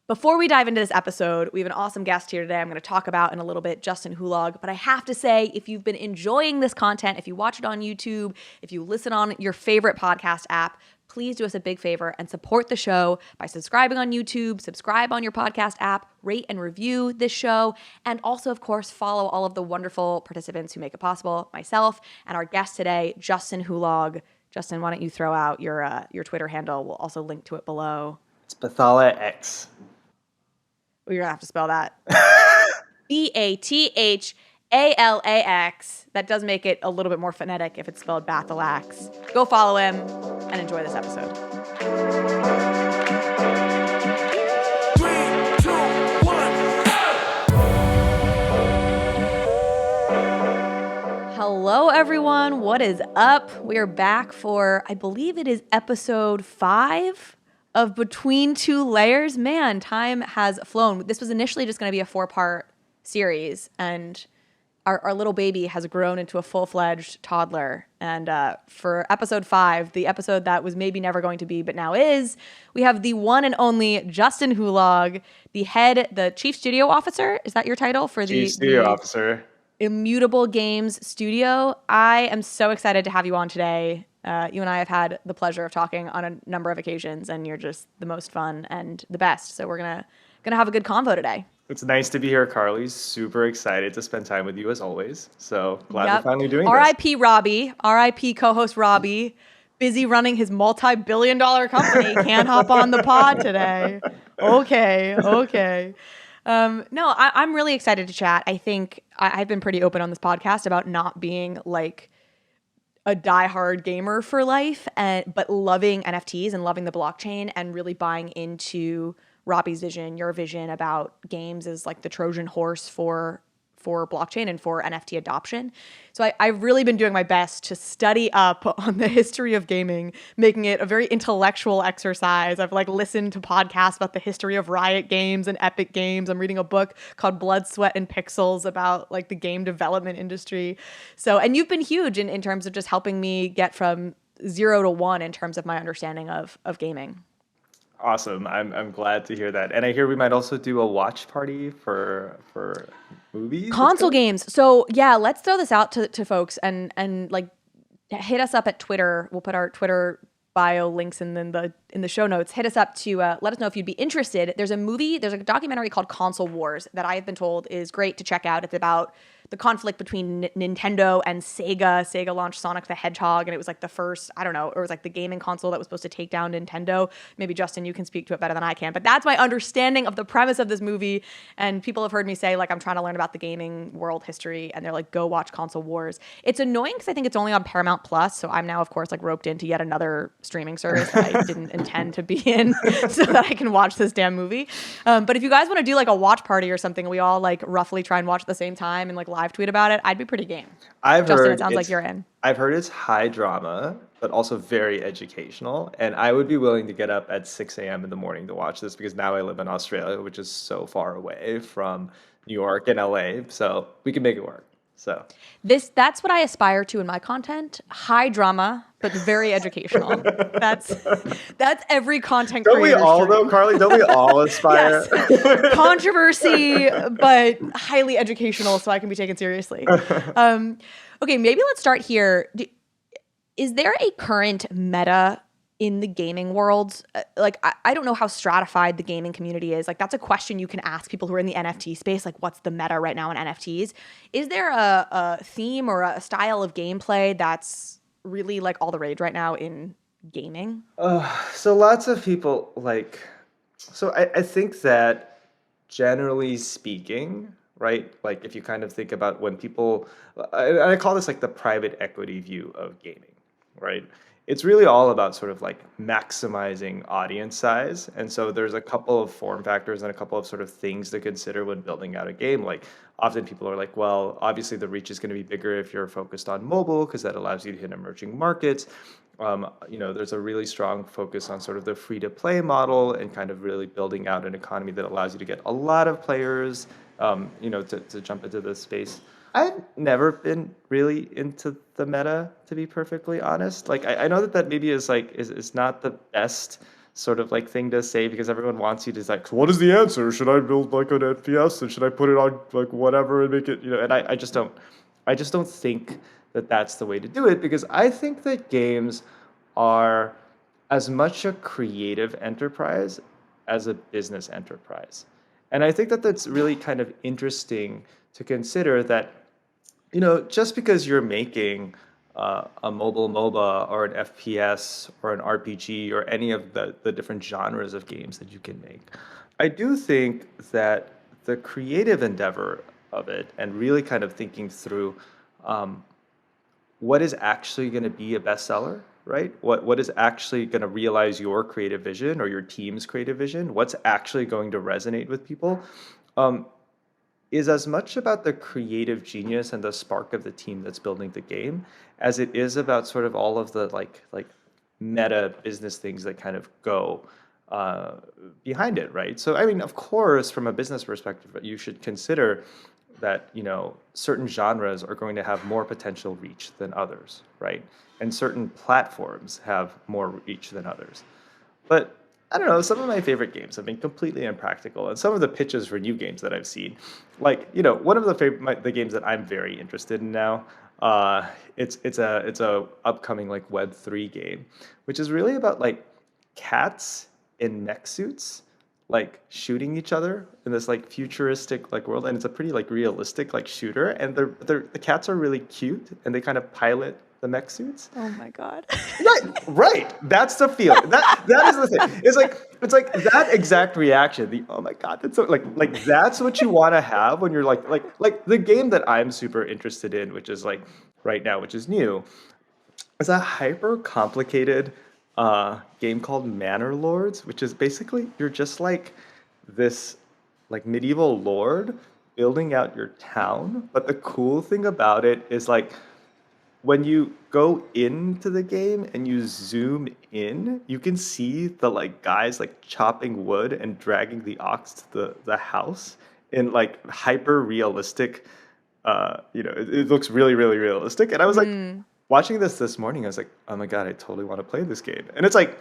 Before we dive into this episode, we have an awesome guest here today I'm going to talk about in a little bit, Justin Hulog. But I have to say, if you've been enjoying this content, if you watch it on YouTube, if you listen on your favorite podcast app, please do us a big favor and support the show by subscribing on YouTube, subscribe on your podcast app, rate and review this show, and also, of course, follow all of the wonderful participants who make it possible, myself and our guest today, Justin Hulog. Justin, why don't you throw out your Twitter handle? We'll also link to it below. It's Bathala X. Well, you're going to have to spell that. Bathalax. That does make it a little bit more phonetic if it's spelled Bathalax. Go follow him and enjoy this episode. 3, 2, 1, Hello, everyone. What is up? We are back for, I believe it is episode 5 of Between Two Layers. Man, time has flown. This was initially just going to be a 4-part series, and our little baby has grown into a full-fledged toddler. And for episode 5, the episode that was maybe never going to be, but now is, we have the one and only Justin Hulog, the chief studio officer. Is that your title for Chief studio officer? Immutable Games Studio. I am so excited to have you on today. You and I have had the pleasure of talking on a number of occasions, and you're just the most fun and the best. So we're gonna have a good convo today. It's nice to be here, Carly. Super excited to spend time with you as always. So glad we're finally doing this. R.I.P. Robbie. R.I.P. co-host Robbie. Busy running his multi-billion-dollar company. Can't hop on the pod today. Okay. No, I'm really excited to chat. I think I've been pretty open on this podcast about not being like a diehard gamer for life, but loving NFTs and loving the blockchain and really buying into Robbie's vision, your vision about games as like the Trojan horse for blockchain and for NFT adoption. So I've really been doing my best to study up on the history of gaming, making it a very intellectual exercise. I've like listened to podcasts about the history of Riot Games and Epic Games. I'm reading a book called Blood, Sweat, and Pixels about like the game development industry. So, and you've been huge in terms of just helping me get from 0 to 1 in terms of my understanding of gaming. Awesome. I'm glad to hear that. And I hear we might also do a watch party for movies. Console games. So yeah, let's throw this out to folks and like hit us up at Twitter. We'll put our Twitter bio links in the show notes. Hit us up to let us know if you'd be interested. There's a documentary called Console Wars that I have been told is great to check out. It's about the conflict between Nintendo and Sega. Sega launched Sonic the Hedgehog, and it was like the first, I don't know, it was like the gaming console that was supposed to take down Nintendo. Maybe Justin, you can speak to it better than I can, but that's my understanding of the premise of this movie. And people have heard me say, like, I'm trying to learn about the gaming world history, and they're like, go watch Console Wars. It's annoying because I think it's only on Paramount Plus, so I'm now, of course, like roped into yet another streaming service that I didn't intend to be in so that I can watch this damn movie. But if you guys want to do like a watch party or something, we all like roughly try and watch at the same time and like live tweet about it, I'd be pretty game. Justin, it sounds like you're in. I've heard it's high drama, but also very educational. And I would be willing to get up at 6 a.m. in the morning to watch this because now I live in Australia, which is so far away from New York and LA. So we can make it work. So that's what I aspire to in my content. High drama, but very educational. That's every content creator. Don't we all though, Carly? Don't we all aspire? Yes. Controversy, but highly educational, so I can be taken seriously. Okay, maybe let's start here. Is there a current meta in the gaming world? Like, I don't know how stratified the gaming community is. Like, that's a question you can ask people who are in the NFT space. Like, what's the meta right now in NFTs? Is there a theme or a style of gameplay that's really like all the rage right now in gaming? So lots of people like, so I think that generally speaking, right? Like if you kind of think about when people, I call this like the private equity view of gaming, right? It's really all about sort of like maximizing audience size. And so there's a couple of form factors and a couple of sort of things to consider when building out a game. Like often people are like, well, obviously the reach is going to be bigger if you're focused on mobile because that allows you to hit emerging markets. There's a really strong focus on sort of the free to play model and kind of really building out an economy that allows you to get a lot of players, to jump into this space. I've never been really into the meta, to be perfectly honest. Like I know that maybe is not the best sort of like thing to say because everyone wants you to like, what is the answer? Should I build like an FPS and should I put it on like whatever and make it, and I just don't think that that's the way to do it because I think that games are as much a creative enterprise as a business enterprise. And I think that that's really kind of interesting to consider that, just because you're making a mobile MOBA or an FPS or an RPG or any of the different genres of games that you can make, I do think that the creative endeavor of it and really kind of thinking through what is actually going to be a bestseller, right? What is actually going to realize your creative vision or your team's creative vision? What's actually going to resonate with people? Is as much about the creative genius and the spark of the team that's building the game as it is about sort of all of the like meta business things that kind of go behind it, right? So I mean, of course, from a business perspective, you should consider that certain genres are going to have more potential reach than others, right? And certain platforms have more reach than others. But I don't know, some of my favorite games have been completely impractical, and some of the pitches for new games that I've seen, like one of the games that I'm very interested in now, it's a upcoming like Web3 game, which is really about like cats in mech suits like shooting each other in this like futuristic like world, and it's a pretty like realistic like shooter, and the cats are really cute, and they kind of pilot the mech suits. Oh my God. Right. That's the feel. That is the thing. It's like that exact reaction. The oh my God, that's so like that's what you want to have when you're like the game that I'm super interested in, which is like right now, which is new, is a hyper complicated game called Manor Lords, which is basically you're just like this like medieval lord building out your town. But the cool thing about it is like when you go into the game and you zoom in, you can see the like guys like chopping wood and dragging the ox to the house in like hyper realistic. It looks really really realistic, and I was like watching this morning. I was like, oh my God, I totally want to play this game, and it's like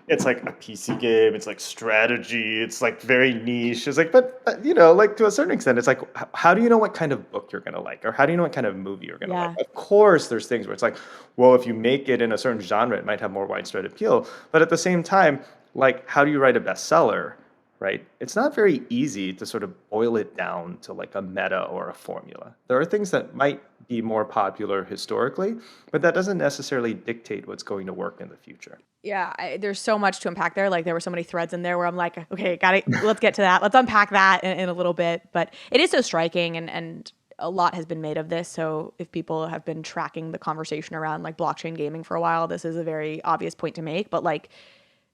a PC game. It's like strategy. It's like very niche. It's like, but like to a certain extent, it's like, how do you know what kind of book you're gonna like, or how do you know what kind of movie you're gonna like? Of course, there's things where it's like, well, if you make it in a certain genre, it might have more widespread appeal. But at the same time, like, how do you write a bestseller, right? It's not very easy to sort of boil it down to like a meta or a formula. There are things that might be more popular historically, but that doesn't necessarily dictate what's going to work in the future. Yeah, there's so much to unpack there. Like there were so many threads in there where I'm like, okay, got it. Let's get to that. Let's unpack that in a little bit. But it is so striking, and a lot has been made of this. So if people have been tracking the conversation around like blockchain gaming for a while, this is a very obvious point to make. But like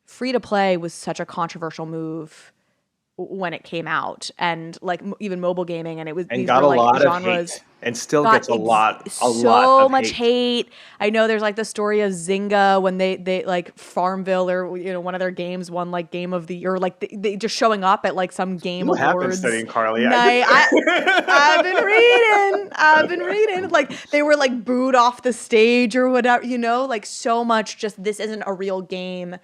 free to play was such a controversial move when it came out, and like even mobile gaming, and it was And these got were a like lot genres. of hate, and still Got gets a lot so of much hate. I know there's like the story of Zynga when they like Farmville or one of their games won like game of the year, like they just showing up at like some game What happened awards studying Carly? night. I've been reading. Like they were like booed off the stage or whatever, like so much just this isn't a real game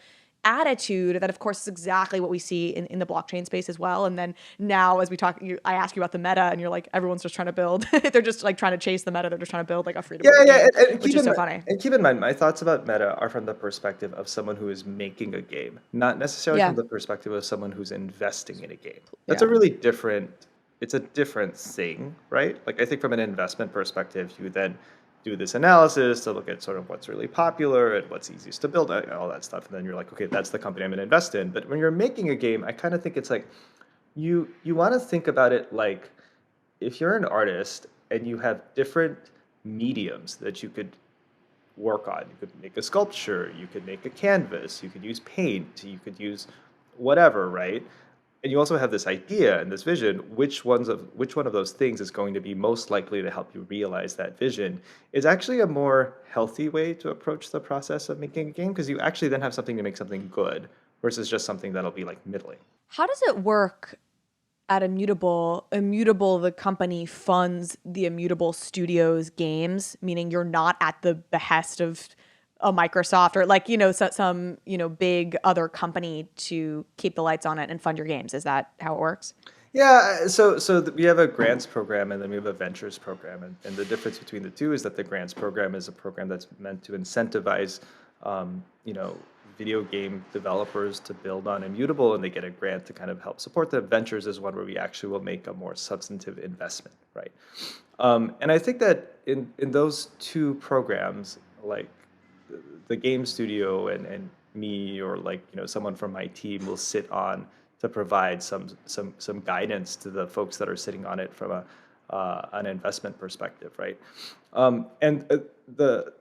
attitude that of course is exactly what we see in the blockchain space as well. And then now as we talk, I ask you about the meta and you're like, everyone's just trying to build. They're just like trying to chase the meta. They're just trying to build like a free-to-play game, which is so funny. And keep in mind, my thoughts about meta are from the perspective of someone who is making a game, not necessarily from the perspective of someone who's investing in a game. That's it's a different thing, right? Like I think from an investment perspective, you then do this analysis to look at sort of what's really popular and what's easiest to build, all that stuff. And then you're like, okay, that's the company I'm going to invest in. But when you're making a game, I kind of think it's like you want to think about it like if you're an artist and you have different mediums that you could work on. You could make a sculpture, you could make a canvas, you could use paint, you could use whatever, right? And you also have this idea and this vision, which one of those things is going to be most likely to help you realize that vision is actually a more healthy way to approach the process of making a game, because you actually then have something to make something good versus just something that'll be like middling. How does it work at Immutable? Immutable, the company, funds the Immutable Studios games, meaning you're not at the behest of a Microsoft or like, some, big other company to keep the lights on it and fund your games. Is that how it works? Yeah, we have a grants program and then we have a ventures program, and the difference between the two is that the grants program is a program that's meant to incentivize, um, you know, video game developers to build on Immutable, and they get a grant to kind of help support them. Ventures is one where we actually will make a more substantive investment, right? And I think that in those two programs, like the game studio and me or like someone from my team will sit on to provide some guidance to the folks that are sitting on it from a an investment perspective, right? And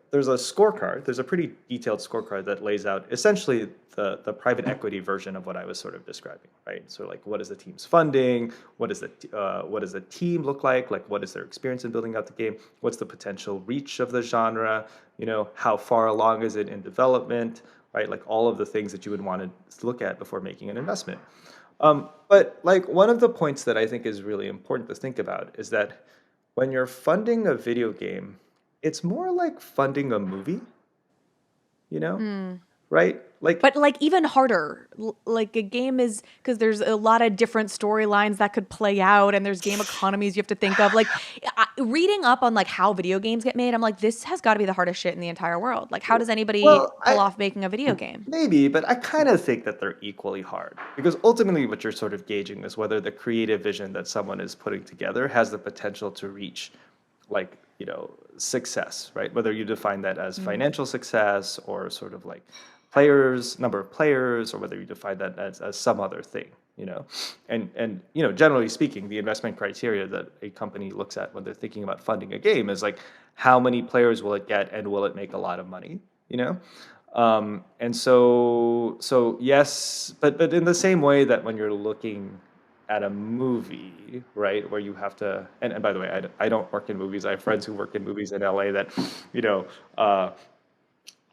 there's a scorecard. There's a pretty detailed scorecard that lays out essentially the private equity version of what I was sort of describing, right? So like, what is the team's funding? What does the team look like? Like, what is their experience in building out the game? What's the potential reach of the genre? How far along is it in development? Right? Like all of the things that you would want to look at before making an investment. But like one of the points that I think is really important to think about is that when you're funding a video game, it's more like funding a movie, right? Like, But like even harder, like a game is because there's a lot of different storylines that could play out, and there's game economies you have to think of. Like reading up on like how video games get made, I'm like, this has got to be the hardest shit in the entire world. Like, how does anybody pull off making a video game? maybe, but I kind of think that they're equally hard because ultimately what you're sort of gauging is whether the creative vision that someone is putting together has the potential to reach like, success, right? Whether you define that as financial success or sort of like number of players, or whether you define that as some other thing, and generally speaking, the investment criteria that a company looks at when they're thinking about funding a game is like, how many players will it get and will it make a lot of money, and so yes, but in the same way that when you're looking at a movie, right, where you have to, and by the way, I don't work in movies. I have friends who work in movies in LA that,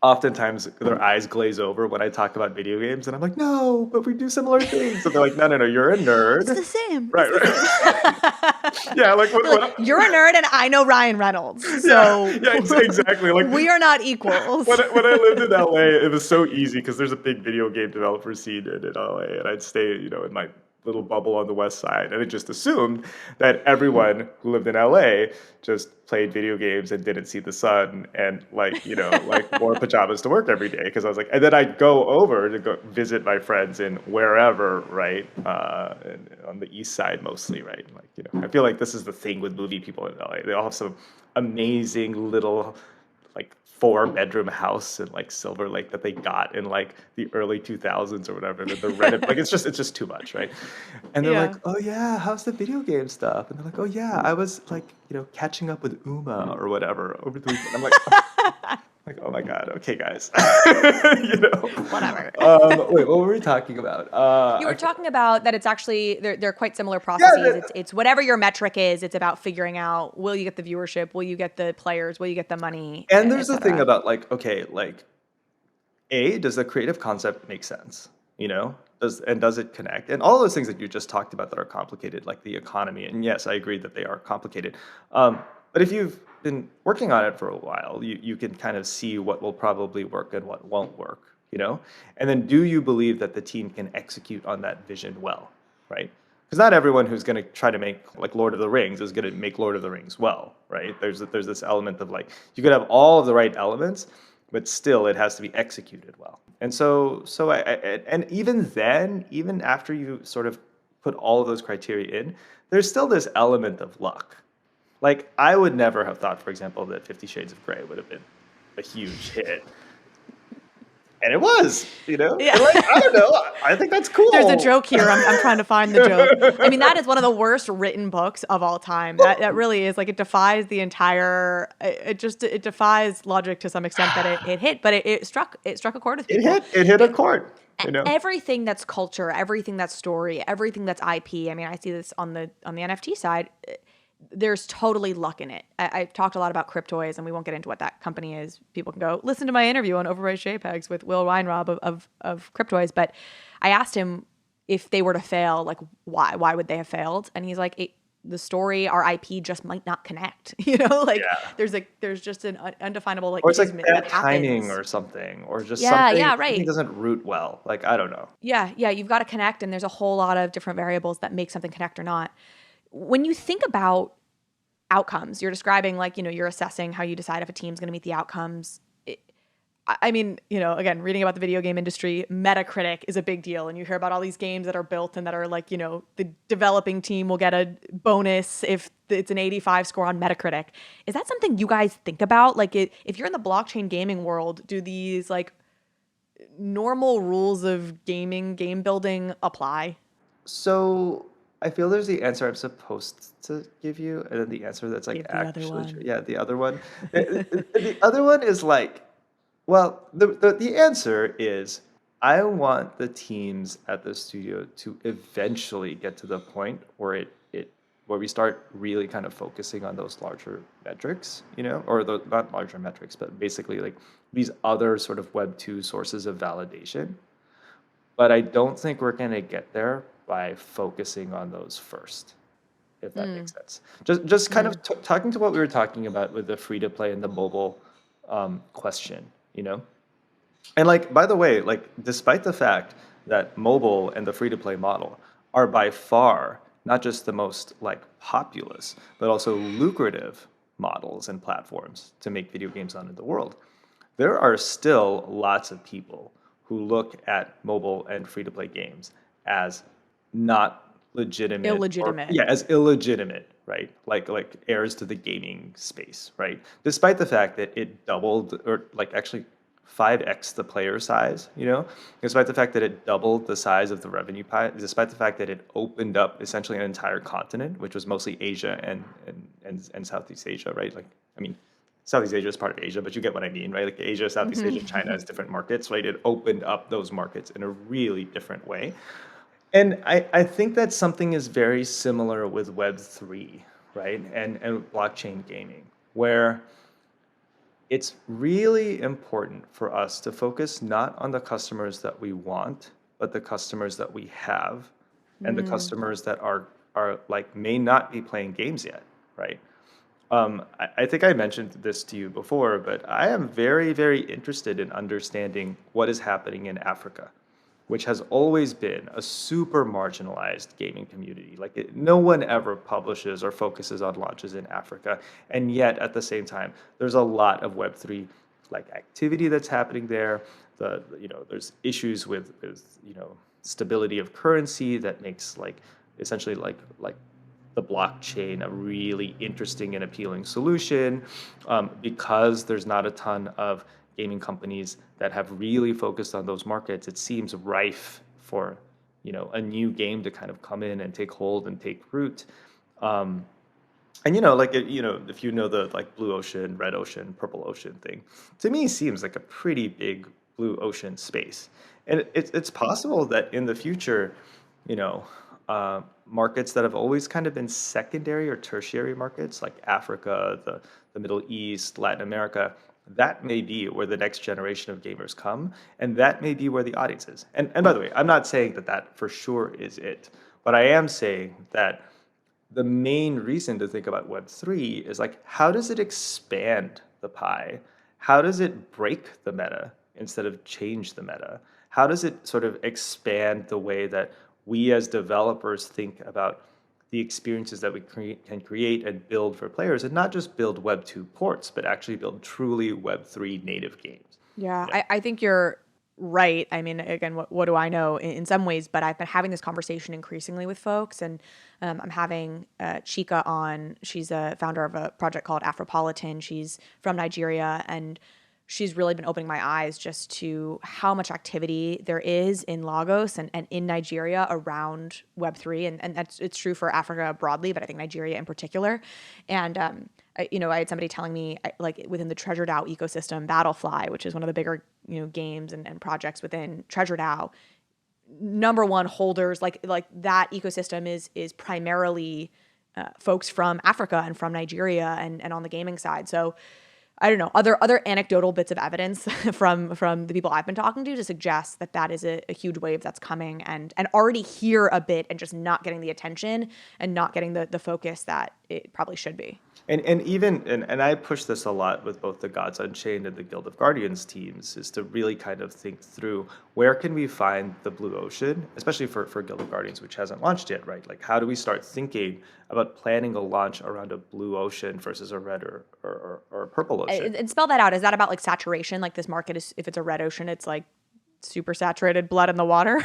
oftentimes their eyes glaze over when I talk about video games, and I'm like, no, but we do similar things. And they're like, no, you're a nerd. It's the same. Right. Yeah, like, you're a nerd, and I know Ryan Reynolds. So exactly. Like we are not equals. When I lived in LA, it was so easy because there's a big video game developer scene in LA, and I'd stay, in my little bubble on the west side, and it just assumed that everyone who lived in LA just played video games and didn't see the sun and like wore pajamas to work every day, because I was like, and then I'd go over to go visit my friends in wherever, right, on the east side mostly, right, like I feel like this is the thing with movie people in LA. They all have some amazing little like 4-bedroom house in like Silver Lake that they got in like the early 2000s or whatever. That they're like it's just too much, right? And they're like, oh yeah, how's the video game stuff? And they're like, oh yeah, I was like catching up with Uma or whatever over the weekend. I'm like, like, oh my god, okay guys, Whatever. Wait, what were we talking about? You were talking about that it's actually they're quite similar processes. It's whatever your metric is. It's about figuring out, will you get the viewership? Will you get the players? Will you get the money? And there's the thing about like, okay, like, does the creative concept make sense? Does it connect? And all those things that you just talked about that are complicated, like the economy. And yes, I agree that they are complicated. But if you've been working on it for a while, you can kind of see what will probably work and what won't work, And then do you believe that the team can execute on that vision well, right? Because not everyone who's going to try to make like Lord of the Rings is going to make Lord of the Rings well, right? There's this element of like, you could have all of the right elements, but still it has to be executed well. And and even then, even after you sort of put all of those criteria in, there's still this element of luck. Like, I would never have thought, for example, that 50 Shades of Grey would have been a huge hit. And it was, Yeah. And like, I don't know. I think that's cool. There's a joke here. I'm trying to find the joke. I mean, that is one of the worst written books of all time. That really is. Like, it defies the entire. It defies logic to some extent that it hit, but it struck a chord with people. It hit a chord. Everything that's culture, everything that's story, everything that's IP. I mean, I see this on the NFT side. There's totally luck in it. I've talked a lot about Cryptoys, and we won't get into what that company is. People can go listen to my interview on Overpriced Jpegs with Will Weinrob of Cryptoys. But I asked him if they were to fail, like why would they have failed? And he's like, the story, our IP just might not connect. You know, like Yeah. there's just an undefinable like Or it's like kismet bad that timing happens. or something, or just Yeah, yeah, something right. doesn't root well. Like, I don't know. Yeah, yeah, you've got to connect, and there's a whole lot of different variables that make something connect or not. When you think about outcomes, you're describing like, you're assessing how you decide if a team's going to meet the outcomes. I mean, again, reading about the video game industry, Metacritic is a big deal. And you hear about all these games that are built and that are like, the developing team will get a bonus if it's an 85 score on Metacritic. Is that something you guys think about? Like, if you're in the blockchain gaming world, do these like normal rules of game building apply? So I feel there's the answer I'm supposed to give you, and then the answer that's like Give the other actually true. one. Yeah, the other one. The other one is like, well, the answer is I want the teams at the studio to eventually get to the point where where we start really kind of focusing on those larger metrics, or the not larger metrics, but basically like these other sort of Web 2 sources of validation. But I don't think we're going to get there by focusing on those first, if that Mm, makes sense. Just kind mm. of talking to what we were talking about with the free to play and the mobile question, And like, by the way, like, despite the fact that mobile and the free to play model are by far not just the most like populous, but also lucrative models and platforms to make video games on in the world, there are still lots of people who look at mobile and free to play games as not legitimate, or Illegitimate. yeah, as illegitimate, right? Like heirs to the gaming space, right? Despite the fact that it doubled, or like actually 5x the player size, despite the fact that it doubled the size of the revenue pie, despite the fact that it opened up essentially an entire continent, which was mostly Asia and Southeast Asia, right? Like, I mean, Southeast Asia is part of Asia, but you get what I mean, right? Like Asia, Southeast Asia, China has different markets, right? It opened up those markets in a really different way. And I think that something is very similar with Web3, right? And blockchain gaming, where it's really important for us to focus not on the customers that we want, but the customers that we have, and the Mm. customers that are like may not be playing games yet, right? I think I mentioned this to you before, but I am very, very interested in understanding what is happening in Africa, which has always been a super marginalized gaming community. Like, no one ever publishes or focuses on launches in Africa, and yet at the same time, there's a lot of Web3 like activity that's happening there. There's issues with stability of currency that makes like essentially like the blockchain a really interesting and appealing solution, because there's not a ton of gaming companies that have really focused on those markets. It seems rife for a new game to kind of come in and take hold and take root. Um, and if you know the like blue ocean, red ocean, purple ocean thing, to me seems like a pretty big blue ocean space. And it's possible that in the future, you know, markets that have always kind of been secondary or tertiary markets like Africa, the Middle East, Latin America, that may be where the next generation of gamers come, and that may be where the audience is. And by the way, I'm not saying that that for sure is it, but I am saying that the main reason to think about Web3 is like, how does it expand the pie? How does it break the meta instead of change the meta? How does it sort of expand the way that we as developers think about the experiences that we can create and build for players, and not just build Web 2 ports, but actually build truly Web 3 native games? Yeah, Yeah. I think you're right. I mean, again, what do I know in some ways? But I've been having this conversation increasingly with folks, and I'm having Chika on. She's a founder of a project called Afropolitan. She's from Nigeria, and she's really been opening my eyes just to how much activity there is in Lagos and in Nigeria around Web3. And it's true for Africa broadly, but I think Nigeria in particular. And I had somebody telling me, like, within the Treasure DAO ecosystem, Battlefly, which is one of the bigger games and projects within Treasure DAO, number one holders, like that ecosystem is primarily folks from Africa and from Nigeria and on the gaming side. So I don't know, other anecdotal bits of evidence from the people I've been talking to suggest that that is a huge wave that's coming and already here a bit and just not getting the attention and not getting the focus that it probably should be. And even and I push this a lot with both the Gods Unchained and the Guild of Guardians teams is to really kind of think through where can we find the blue ocean, especially for Guild of Guardians, which hasn't launched yet, right? Like how do we start thinking about planning a launch around a blue ocean versus a red or a purple ocean? And spell that out. Is that about like saturation? Like this market is, if it's a red ocean, it's like super saturated, blood in the water?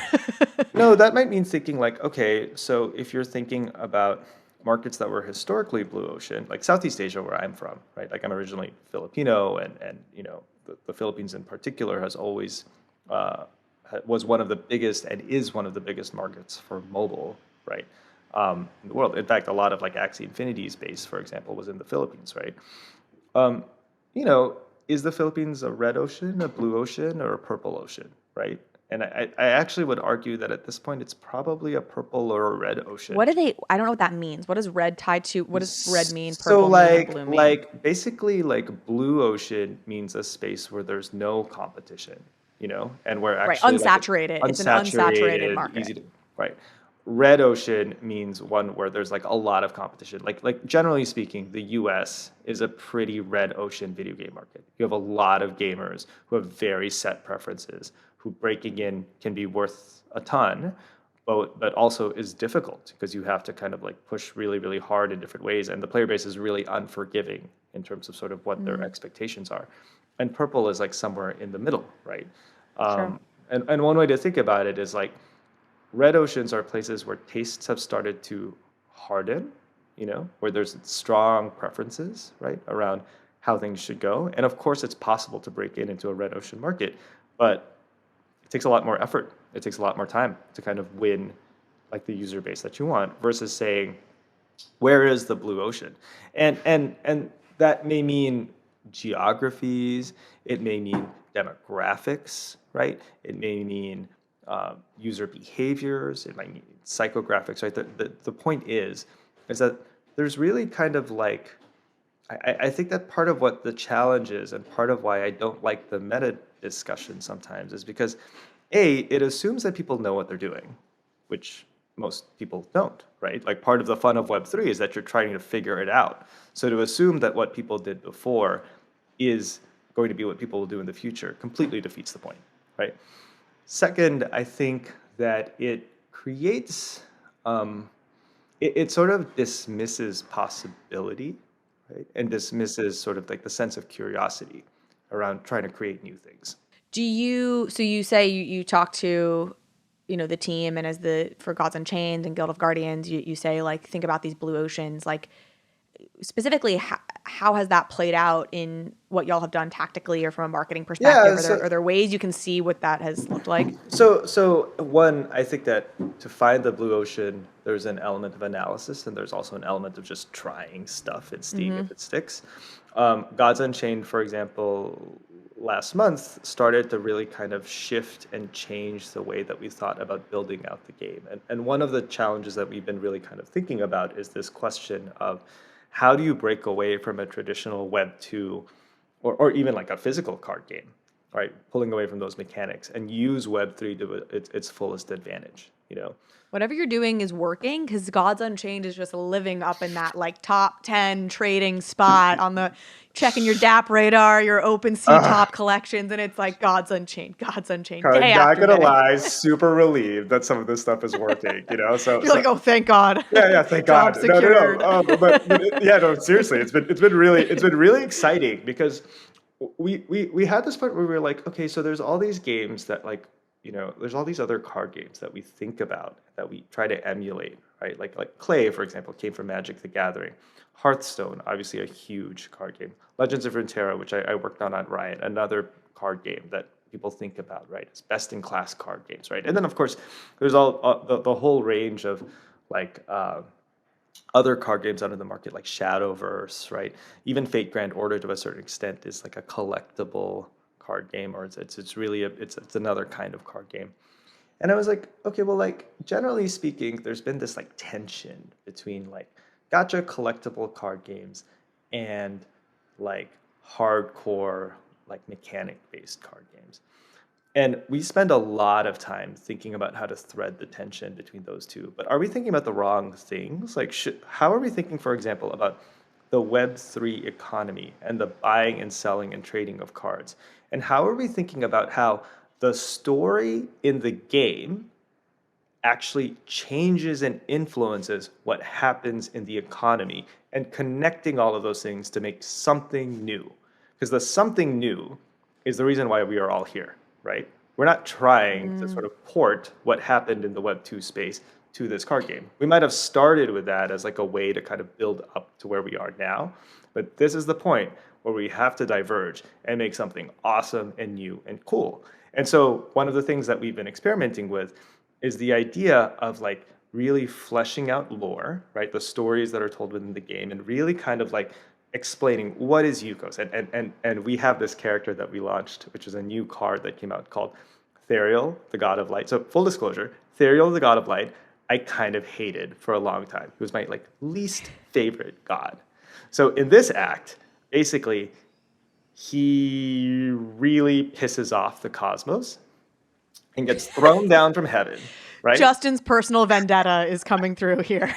No, that might mean thinking like, okay, so if you're thinking about markets that were historically blue ocean, like Southeast Asia, where I'm from, right? Like I'm originally Filipino, and you know the Philippines in particular has always was one of the biggest and is one of the biggest markets for mobile, right? In the world. In fact, a lot of like Axie Infinity's base, for example, was in the Philippines, right? You know, is the Philippines a red ocean, a blue ocean, or a purple ocean, right? And I actually would argue that at this point, it's probably a purple or a red ocean. I don't know what that means. What does red tied to, what does red mean, So purple mean, and blue mean? like basically like blue ocean means a space where there's no competition, you know, and where Right, actually unsaturated. It's an unsaturated market. easy to, right. Red ocean means one where there's like a lot of competition. Like generally speaking, the US is a pretty red ocean video game market. You have a lot of gamers who have very set preferences, who breaking in can be worth a ton, but also is difficult because you have to kind of like push really, really hard in different ways. And the player base is really unforgiving in terms of sort of what their expectations are. And purple is like somewhere in the middle, right? Sure. And one way to think about it is like red oceans are places where tastes have started to harden, you know, where there's strong preferences, right, around how things should go. And of course, it's possible to break into a red ocean market, but it takes a lot more effort. It takes a lot more time to kind of win like the user base that you want versus saying, where is the blue ocean? And that may mean geographies, it may mean demographics, right? It may mean user behaviors, it might mean psychographics, right? The point is that there's really kind of like, I think that part of what the challenge is and part of why I don't like the meta discussion sometimes is because it assumes that people know what they're doing, which most people don't, right? Like part of the fun of Web3 is that you're trying to figure it out. So to assume that what people did before is going to be what people will do in the future completely defeats the point, right? Second, I think that it creates, it sort of dismisses possibility, right? And dismisses sort of like the sense of curiosity around trying to create new things. So you say you talk to, you know, the team, and for Gods Unchained and Guild of Guardians, you say like, think about these blue oceans, like specifically how has that played out in what y'all have done tactically or from a marketing perspective? Yeah, Are there ways you can see what that has looked like? So one, I think that to find the blue ocean, there's an element of analysis, and there's also an element of just trying stuff and seeing if it sticks. Gods Unchained, for example, last month started to really kind of shift and change the way that we thought about building out the game. And one of the challenges that we've been really kind of thinking about is this question of how do you break away from a traditional Web 2 or even like a physical card game, right? Pulling away from those mechanics and use Web3 to its fullest advantage, you know? Whatever you're doing is working, because Gods Unchained is just living up in that like top 10 trading spot on the checking your DApp radar, your OpenSea top collections, and it's like Gods Unchained, day Not after gonna day. lie, super relieved that some of this stuff is working, you know? You're like, oh, thank God. Yeah, thank Job God. secured. No. No, seriously, it's been really exciting because we had this point where we were like, okay, so there's all these games that like, you know, there's all these other card games that we think about that we try to emulate, right? Like Clay, for example, came from Magic the Gathering. Hearthstone, obviously a huge card game. Legends of Runeterra, which I worked on at Riot, another card game that people think about, right? It's best in class card games, right? And then of course, there's all the whole range of like other card games out in the market, like Shadowverse, right? Even Fate Grand Order to a certain extent is like a collectible card game, or it's really it's another kind of card game. And I was like, okay, well, like generally speaking, there's been this like tension between like gacha collectible card games and like hardcore, like mechanic-based card games. And we spend a lot of time thinking about how to thread the tension between those two. But are we thinking about the wrong things? Like, how are we thinking, for example, about the Web3 economy and the buying and selling and trading of cards? And how are we thinking about how the story in the game actually changes and influences what happens in the economy, and connecting all of those things to make something new? Because the something new is the reason why we are all here, right? We're not trying to sort of port what happened in the Web 2 space to this card game. We might have started with that as like a way to kind of build up to where we are now, but this is the point where we have to diverge and make something awesome and new and cool. And so one of the things that we've been experimenting with is the idea of like really fleshing out lore, right? The stories that are told within the game, and really kind of like explaining what is Yukos. And we have this character that we launched, which is a new card that came out called Therial, the God of Light. So full disclosure, Therial, the God of Light, I kind of hated for a long time. He was my like least favorite god. So in this act, basically, he really pisses off the cosmos and gets thrown down from heaven, right? Justin's personal vendetta is coming through here.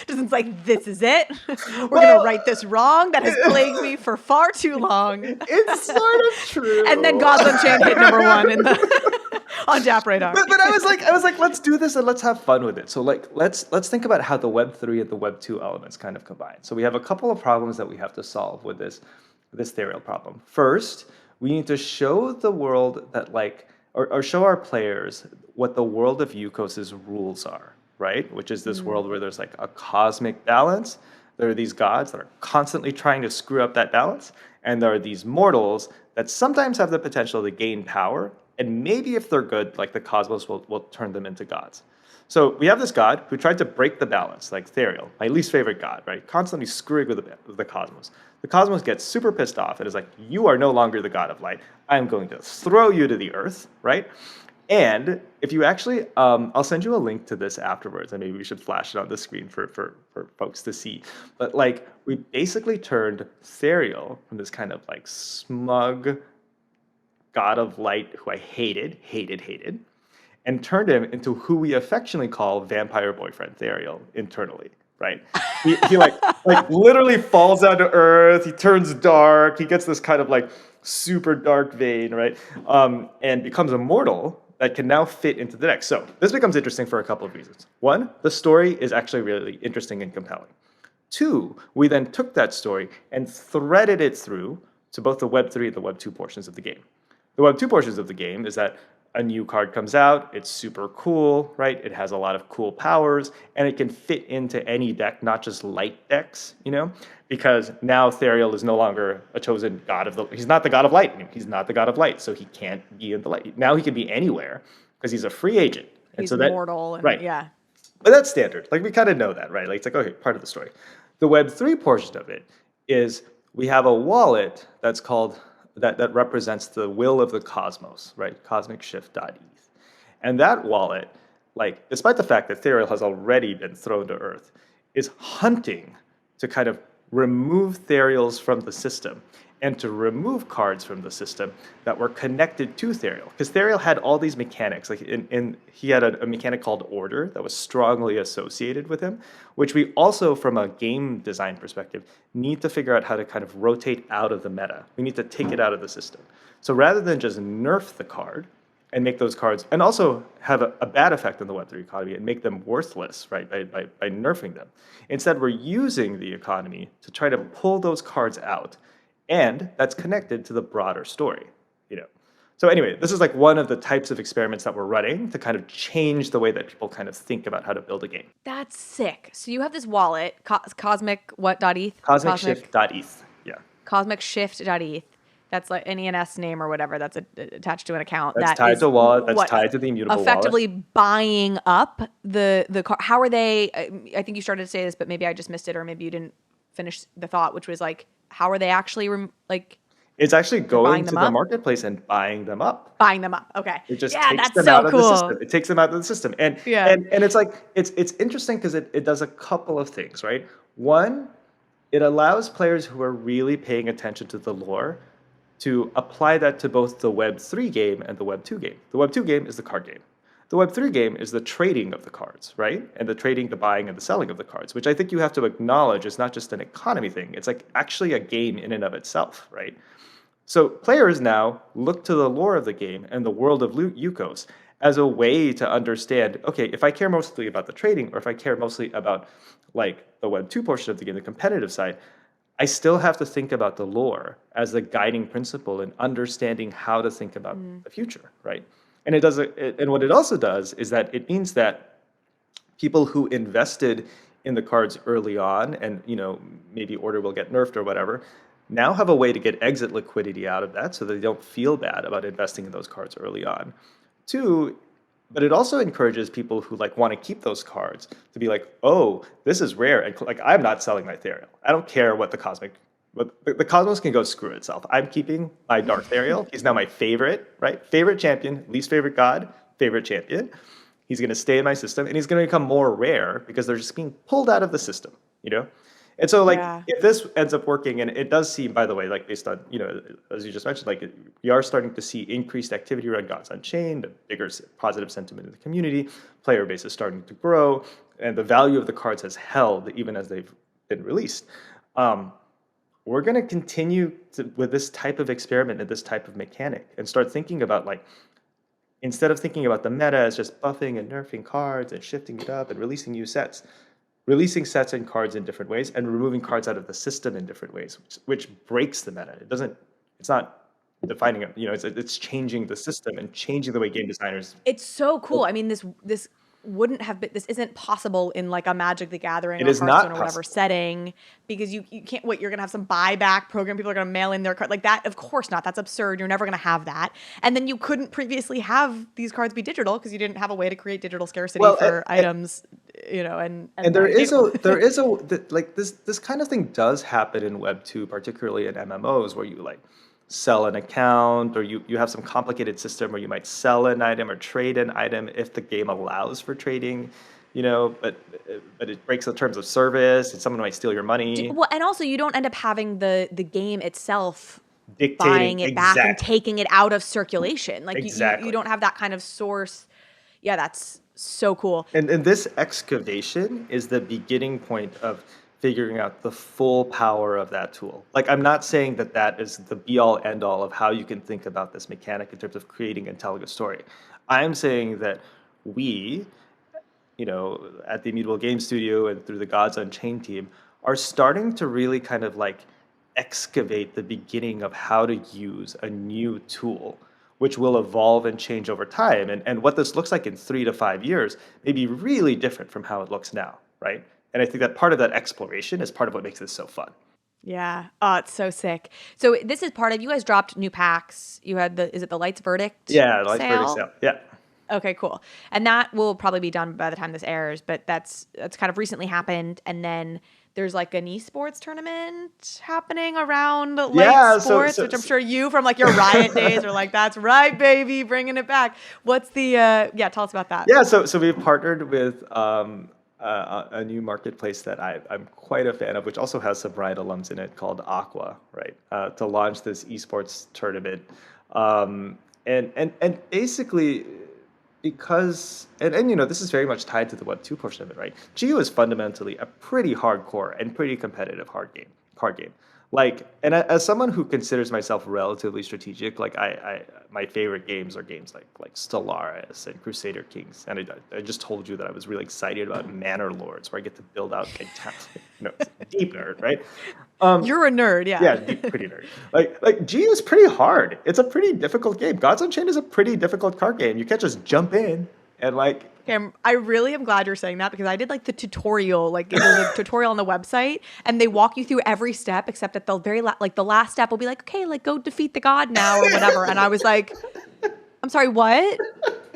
Justin's like, this is it. We're going to right this wrong that has plagued me for far too long. It's sort of true. And then Gods Unchained hit #1 in the on Dap Radar. But I was like, let's do this and let's have fun with it. So like, let's think about how the Web 3 and the Web 2 elements kind of combine. So we have a couple of problems that we have to solve with this Therial problem. First, we need to show the world that like, or show our players what the world of Yukos' rules are, right? Which is this world where there's like a cosmic balance. There are these gods that are constantly trying to screw up that balance. And there are these mortals that sometimes have the potential to gain power. And maybe if they're good, like the cosmos will turn them into gods. So we have this god who tried to break the balance, like Therial, my least favorite god, right? Constantly screwing with the cosmos. The cosmos gets super pissed off and is like, you are no longer the god of light. I'm going to throw you to the earth, right? And if you actually, I'll send you a link to this afterwards, and maybe we should flash it on the screen for folks to see. But like, we basically turned Therial from this kind of like smug god of light who I hated, and turned him into who we affectionately call vampire boyfriend Therial internally, right? He like literally falls down to earth. He turns dark. He gets this kind of like super dark vein, right? And becomes immortal that can now fit into the deck. So this becomes interesting for a couple of reasons. One, the story is actually really interesting and compelling. Two, we then took that story and threaded it through to both the Web 3 and the Web 2 portions of the game. The Web 2 portions of the game is that a new card comes out, it's super cool, right? It has a lot of cool powers, and it can fit into any deck, not just light decks, you know? Because now Therial is no longer a chosen god of the... He's not the god of light anymore. He's not the god of light, so he can't be in the light. Now he can be anywhere, because he's a free agent. And He's so that, mortal. And, right. Yeah. But that's standard. Like, we kind of know that, right? Like, it's like, okay, part of the story. The Web 3 portion of it is we have a wallet that's called... That represents the will of the cosmos, right? CosmicShift.eth. And that wallet, like, despite the fact that Therial has already been thrown to earth, is hunting to kind of remove Therials from the system and to remove cards from the system that were connected to Therial. Because Therial had all these mechanics. Like he had a mechanic called Order that was strongly associated with him, which we also, from a game design perspective, need to figure out how to kind of rotate out of the meta. We need to take it out of the system. So rather than just nerf the card and make those cards, and also have a bad effect on the Web3 economy and make them worthless, right, by nerfing them. Instead, we're using the economy to try to pull those cards out. And that's connected to the broader story, you know. So anyway, this is like one of the types of experiments that we're running to kind of change the way that people kind of think about how to build a game. That's sick. So you have this wallet, Cosmic what.eth? CosmicShift.eth, yeah. CosmicShift.eth. That's like an ENS name or whatever that's attached to an account. That's tied to a wallet. That's tied to the Immutable effectively wallet. Buying up the car. How are they? I think you started to say this, but maybe I just missed it, or maybe you didn't finish the thought, which was like, how are they actually It's actually going to the up? marketplace and buying them up. Buying them up. Okay. It just yeah, takes that's them so out cool. of the system. It takes them out of the system. And Yeah. and it's like it's interesting because it does a couple of things, right? One, it allows players who are really paying attention to the lore to apply that to both the Web3 game and the Web2 game. The Web2 game is the card game. The Web3 game is the trading of the cards, right? And the trading, the buying, and the selling of the cards, which I think you have to acknowledge is not just an economy thing. It's like actually a game in and of itself, right? So players now look to the lore of the game and the world of Yukos as a way to understand, okay, if I care mostly about the trading or if I care mostly about like the Web2 portion of the game, the competitive side, I still have to think about the lore as the guiding principle in understanding how to think about the future, right? And and what it also does is that it means that people who invested in the cards early on, and maybe order will get nerfed or whatever, now have a way to get exit liquidity out of that, so they don't feel bad about investing in those cards early on. Two, but it also encourages people who like want to keep those cards to be like, oh, this is rare, and like I'm not selling my ethereum. I don't care what the Cosmos can go screw itself. I'm keeping my Dark Ethereal. He's now my favorite, right? Favorite champion, least favorite god, favorite champion. He's going to stay in my system, and he's going to become more rare because they're just being pulled out of the system, And so, like, if this ends up working, and it does seem, by the way, like based on, as you just mentioned, like we are starting to see increased activity around Gods Unchained, a bigger positive sentiment in the community, player base is starting to grow, and the value of the cards has held even as they've been released. We're going to continue with this type of experiment and this type of mechanic and start thinking about, like, instead of thinking about the meta as just buffing and nerfing cards and shifting it up and releasing new sets, releasing sets and cards in different ways and removing cards out of the system in different ways, which breaks the meta. It's not defining it, it's changing the system and changing the way game designers. It's so cool. I mean, this wouldn't have been, this isn't possible in like a Magic the Gathering or Hearthstone or whatever setting, because you can't, you're going to have some buyback program. People are going to mail in their card like that. Of course not. That's absurd. You're never going to have that. And then you couldn't previously have these cards be digital because you didn't have a way to create digital scarcity for items, and there is like this kind of thing does happen in Web 2, particularly in MMOs, where you like sell an account, or you have some complicated system where you might sell an item or trade an item if the game allows for trading, but it breaks the terms of service and someone might steal your money. Well, and also you don't end up having the game itself dictating, buying it back and taking it out of circulation. Like you don't have that kind of source. Yeah, that's so cool. And this excavation is the beginning point of figuring out the full power of that tool. Like, I'm not saying that is the be-all, end-all of how you can think about this mechanic in terms of creating and telling a story. I'm saying that we, at the Immutable Games Studio and through the Gods Unchained team, are starting to really kind of like excavate the beginning of how to use a new tool, which will evolve and change over time. And what this looks like in 3 to 5 years may be really different from how it looks now, right? And I think that part of that exploration is part of what makes this so fun. Yeah. Oh, it's so sick. So this is part of, you guys dropped new packs. You had is it the Lights Verdict? Yeah, the Lights Verdict sale. Yeah. Okay, cool. And that will probably be done by the time this airs, but that's kind of recently happened. And then there's like an esports tournament happening around Light Sports, which I'm sure you from like your Riot days are like, that's right, baby, bringing it back. What's the, tell us about that. Yeah, so we've partnered with a new marketplace that I'm quite a fan of, which also has some Riot alums in it, called Aqua, right? To launch this esports tournament. And basically, because this is very much tied to the Web 2 portion of it, right? Geo is fundamentally a pretty hardcore and pretty competitive card game. Like, and as someone who considers myself relatively strategic, like my favorite games are games like Stellaris and Crusader Kings. And I just told you that I was really excited about Manor Lords, where I get to build out big towns. Deep nerd, right? You're a nerd, yeah. Yeah, pretty nerd. Like Geo is pretty hard. It's a pretty difficult game. Gods Unchained is a pretty difficult card game. You can't just jump in and like. Okay, I really am glad you're saying that, because I did like the tutorial, like there's a tutorial on the website, and they walk you through every step except at the very the last step will be like, okay, like go defeat the god now or whatever. And I was like, I'm sorry, what?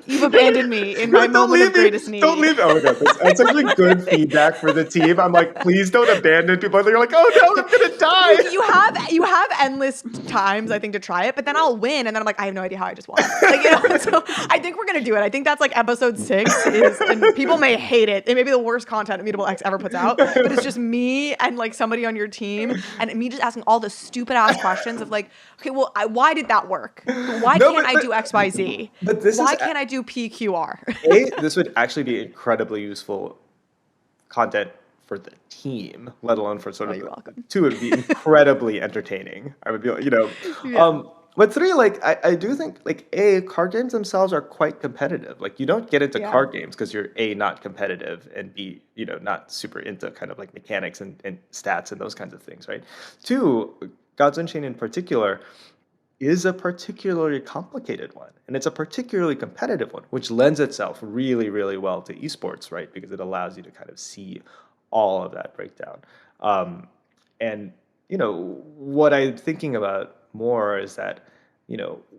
You've abandoned me in my Don't moment of leave me. greatest need. Don't leave me. Oh my god, that's actually good feedback for the team. I'm like, please don't abandon people. They're like, oh no, I'm gonna die. You have endless times I think to try it, but then I'll win, and then I'm like, I have no idea how I just won. Like, you know, so I think we're gonna do it. I think that's like episode 6 is, and people may hate it. It may be the worst content Immutable X ever puts out, but it's just me and like somebody on your team and me just asking all the stupid ass questions of like, okay, well, why did that work? Why No, can't but- I do X, Y, Z? But this Why is can't I do PQR? this would actually be incredibly useful content for the team, let alone for sort of you're welcome. 2 would be incredibly entertaining. I would be like, Yeah. But 3, like I do think like card games themselves are quite competitive. Like you don't get into Yeah. card games because you're not competitive and B, not super into kind of like mechanics and stats and those kinds of things, right? 2, Gods Unchained in particular is a particularly complicated one, and it's a particularly competitive one, which lends itself really, really well to esports, right? Because it allows you to kind of see all of that breakdown. And what I'm thinking about more is that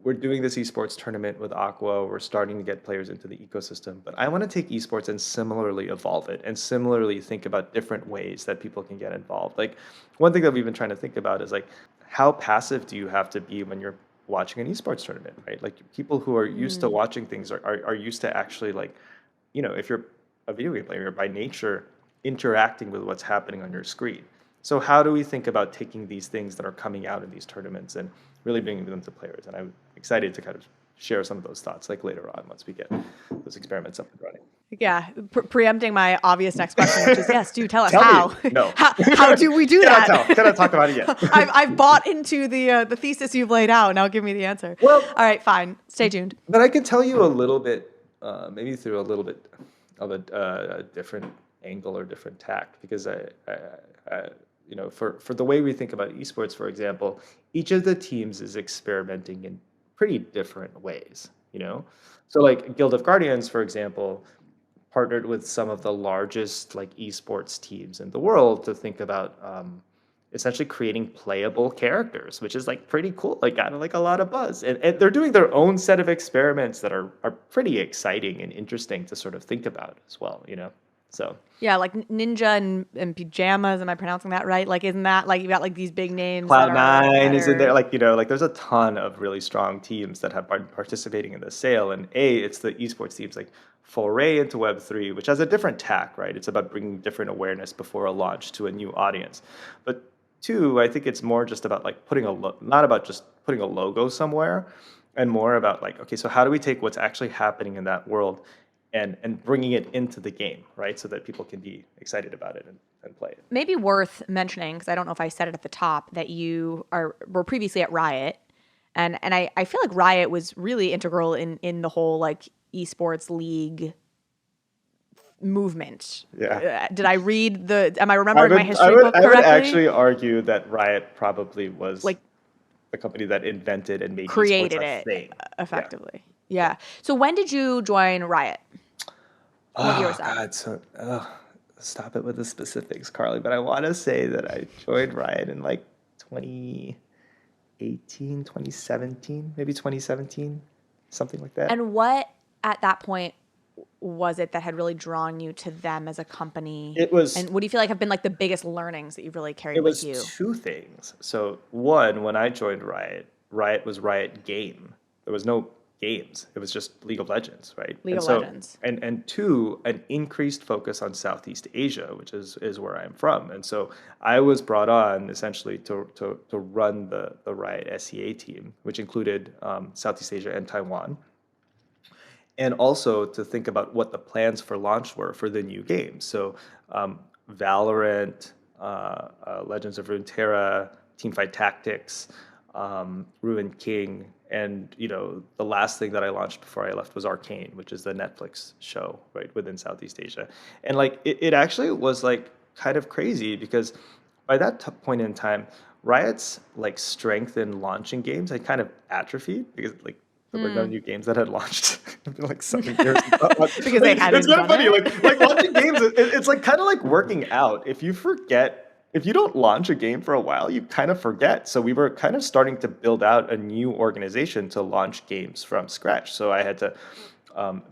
we're doing this esports tournament with Aqua. We're starting to get players into the ecosystem, but I want to take esports and similarly evolve it and similarly think about different ways that people can get involved. Like one thing that we've been trying to think about is like, how passive do you have to be when you're watching an esports tournament, right? Like people who are used to watching things are used to actually like, if you're a video game player, you're by nature interacting with what's happening on your screen. So how do we think about taking these things that are coming out in these tournaments and really bringing them to players? And I'm excited to kind of share some of those thoughts like later on once we get those experiments up and running. Yeah, preempting my obvious next question, which is yes, do tell us Tell how. me. No. How do we do that? Cannot talk about it yet. I've bought into the thesis you've laid out. Now give me the answer. Well- all right, fine. Stay tuned. But I can tell you a little bit, maybe through a little bit of a different angle or different tact, because for the way we think about esports, for example, each of the teams is experimenting in pretty different ways. So like Guild of Guardians, for example, partnered with some of the largest like esports teams in the world to think about essentially creating playable characters, which is like pretty cool, like got like a lot of buzz. And they're doing their own set of experiments that are pretty exciting and interesting to sort of think about as well, So Yeah, like Ninja and Pajamas. Am I pronouncing that right? Like, isn't that like you got like these big names? that Cloud9 is in there, are- like like there's a ton of really strong teams that have been participating in the sale. And it's the esports teams like foray into Web3, which has a different tack, right? It's about bringing different awareness before a launch to a new audience. But 2, I think it's more just about like not about just putting a logo somewhere, and more about like, okay, so how do we take what's actually happening in that world and bringing it into the game, right? So that people can be excited about it and play it. Maybe worth mentioning, because I don't know if I said it at the top, that you were previously at Riot. And I feel like Riot was really integral in the whole like esports league movement. Yeah. Did I read am I remembering my history book I correctly? would actually argue that Riot probably was Like- the company that invented and made Created esports a it thing. effectively. Yeah. So when did you join Riot? What year was that? God, so stop it with the specifics, Carly. But I want to say that I joined Riot in like 2018, 2017, maybe 2017, something like that. And what at that point was it that had really drawn you to them as a company? It was- And what do you feel like have been like the biggest learnings that you've really carried It was with you? 2 things. So one, when I joined Riot, Riot was Riot Game. There was no games. It was just League of Legends, right? League And of Legends. And 2, an increased focus on Southeast Asia, which is where I'm from. And so I was brought on essentially to run the Riot SEA team, which included Southeast Asia and Taiwan. And also to think about what the plans for launch were for the new games. So Valorant, Legends of Runeterra, Teamfight Tactics, Ruined King, and the last thing that I launched before I left was Arcane, which is the Netflix show right within Southeast Asia. And like it actually was like kind of crazy because by that point in time, Riot's like strength in launching games had kind of atrophied because like there were no new games that had launched in like 7 years. Because they hadn't It's kind done of funny, it. like launching games. It's like kind of like working out. If you don't launch a game for a while, you kind of forget. So we were kind of starting to build out a new organization to launch games from scratch. So I had to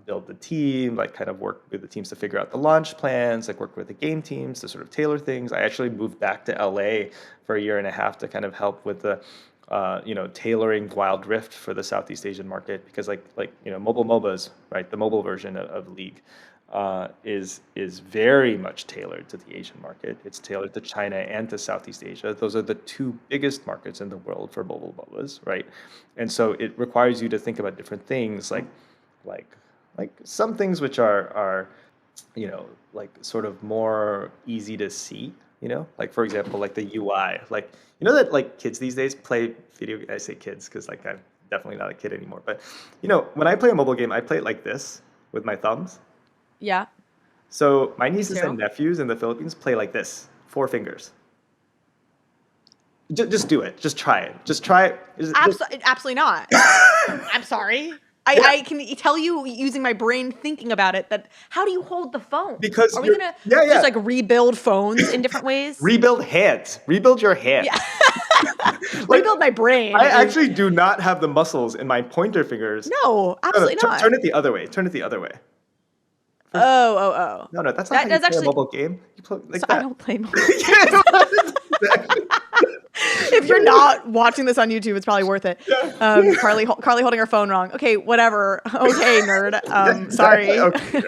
build the team, like kind of work with the teams to figure out the launch plans, like work with the game teams to sort of tailor things. I actually moved back to LA for a year and a half to kind of help with the tailoring Wild Rift for the Southeast Asian market, because mobile MOBAs, right? The mobile version of League is very much tailored to the Asian market. It's tailored to China and to Southeast Asia. Those are the two biggest markets in the world for mobile MOBAs, right? And so it requires you to think about different things, like some things which are like sort of more easy to see, like for example, like the UI, like that like kids these days play video. I say kids because like I'm definitely not a kid anymore, but when I play a mobile game, I play it like this with my thumbs. Yeah. So my nieces too. and nephews in the Philippines play like this, 4 fingers. Just do it. Just try it. Just try it. Absolutely not. I'm sorry. I can tell you using my brain thinking about it that how do you hold the phone? Because are we gonna just like rebuild phones in different ways? Rebuild hands. Rebuild your hands. Yeah. Rebuild my brain. I actually do not have the muscles in my pointer fingers. No, absolutely not. Turn it the other way. Turn it the other way. Oh. No, that's not how you play a mobile game. You play like that. I don't play mobile games. Exactly. If you're not watching this on YouTube, it's probably worth it. Carly holding her phone wrong. Okay, whatever. Okay, nerd. Sorry. Okay.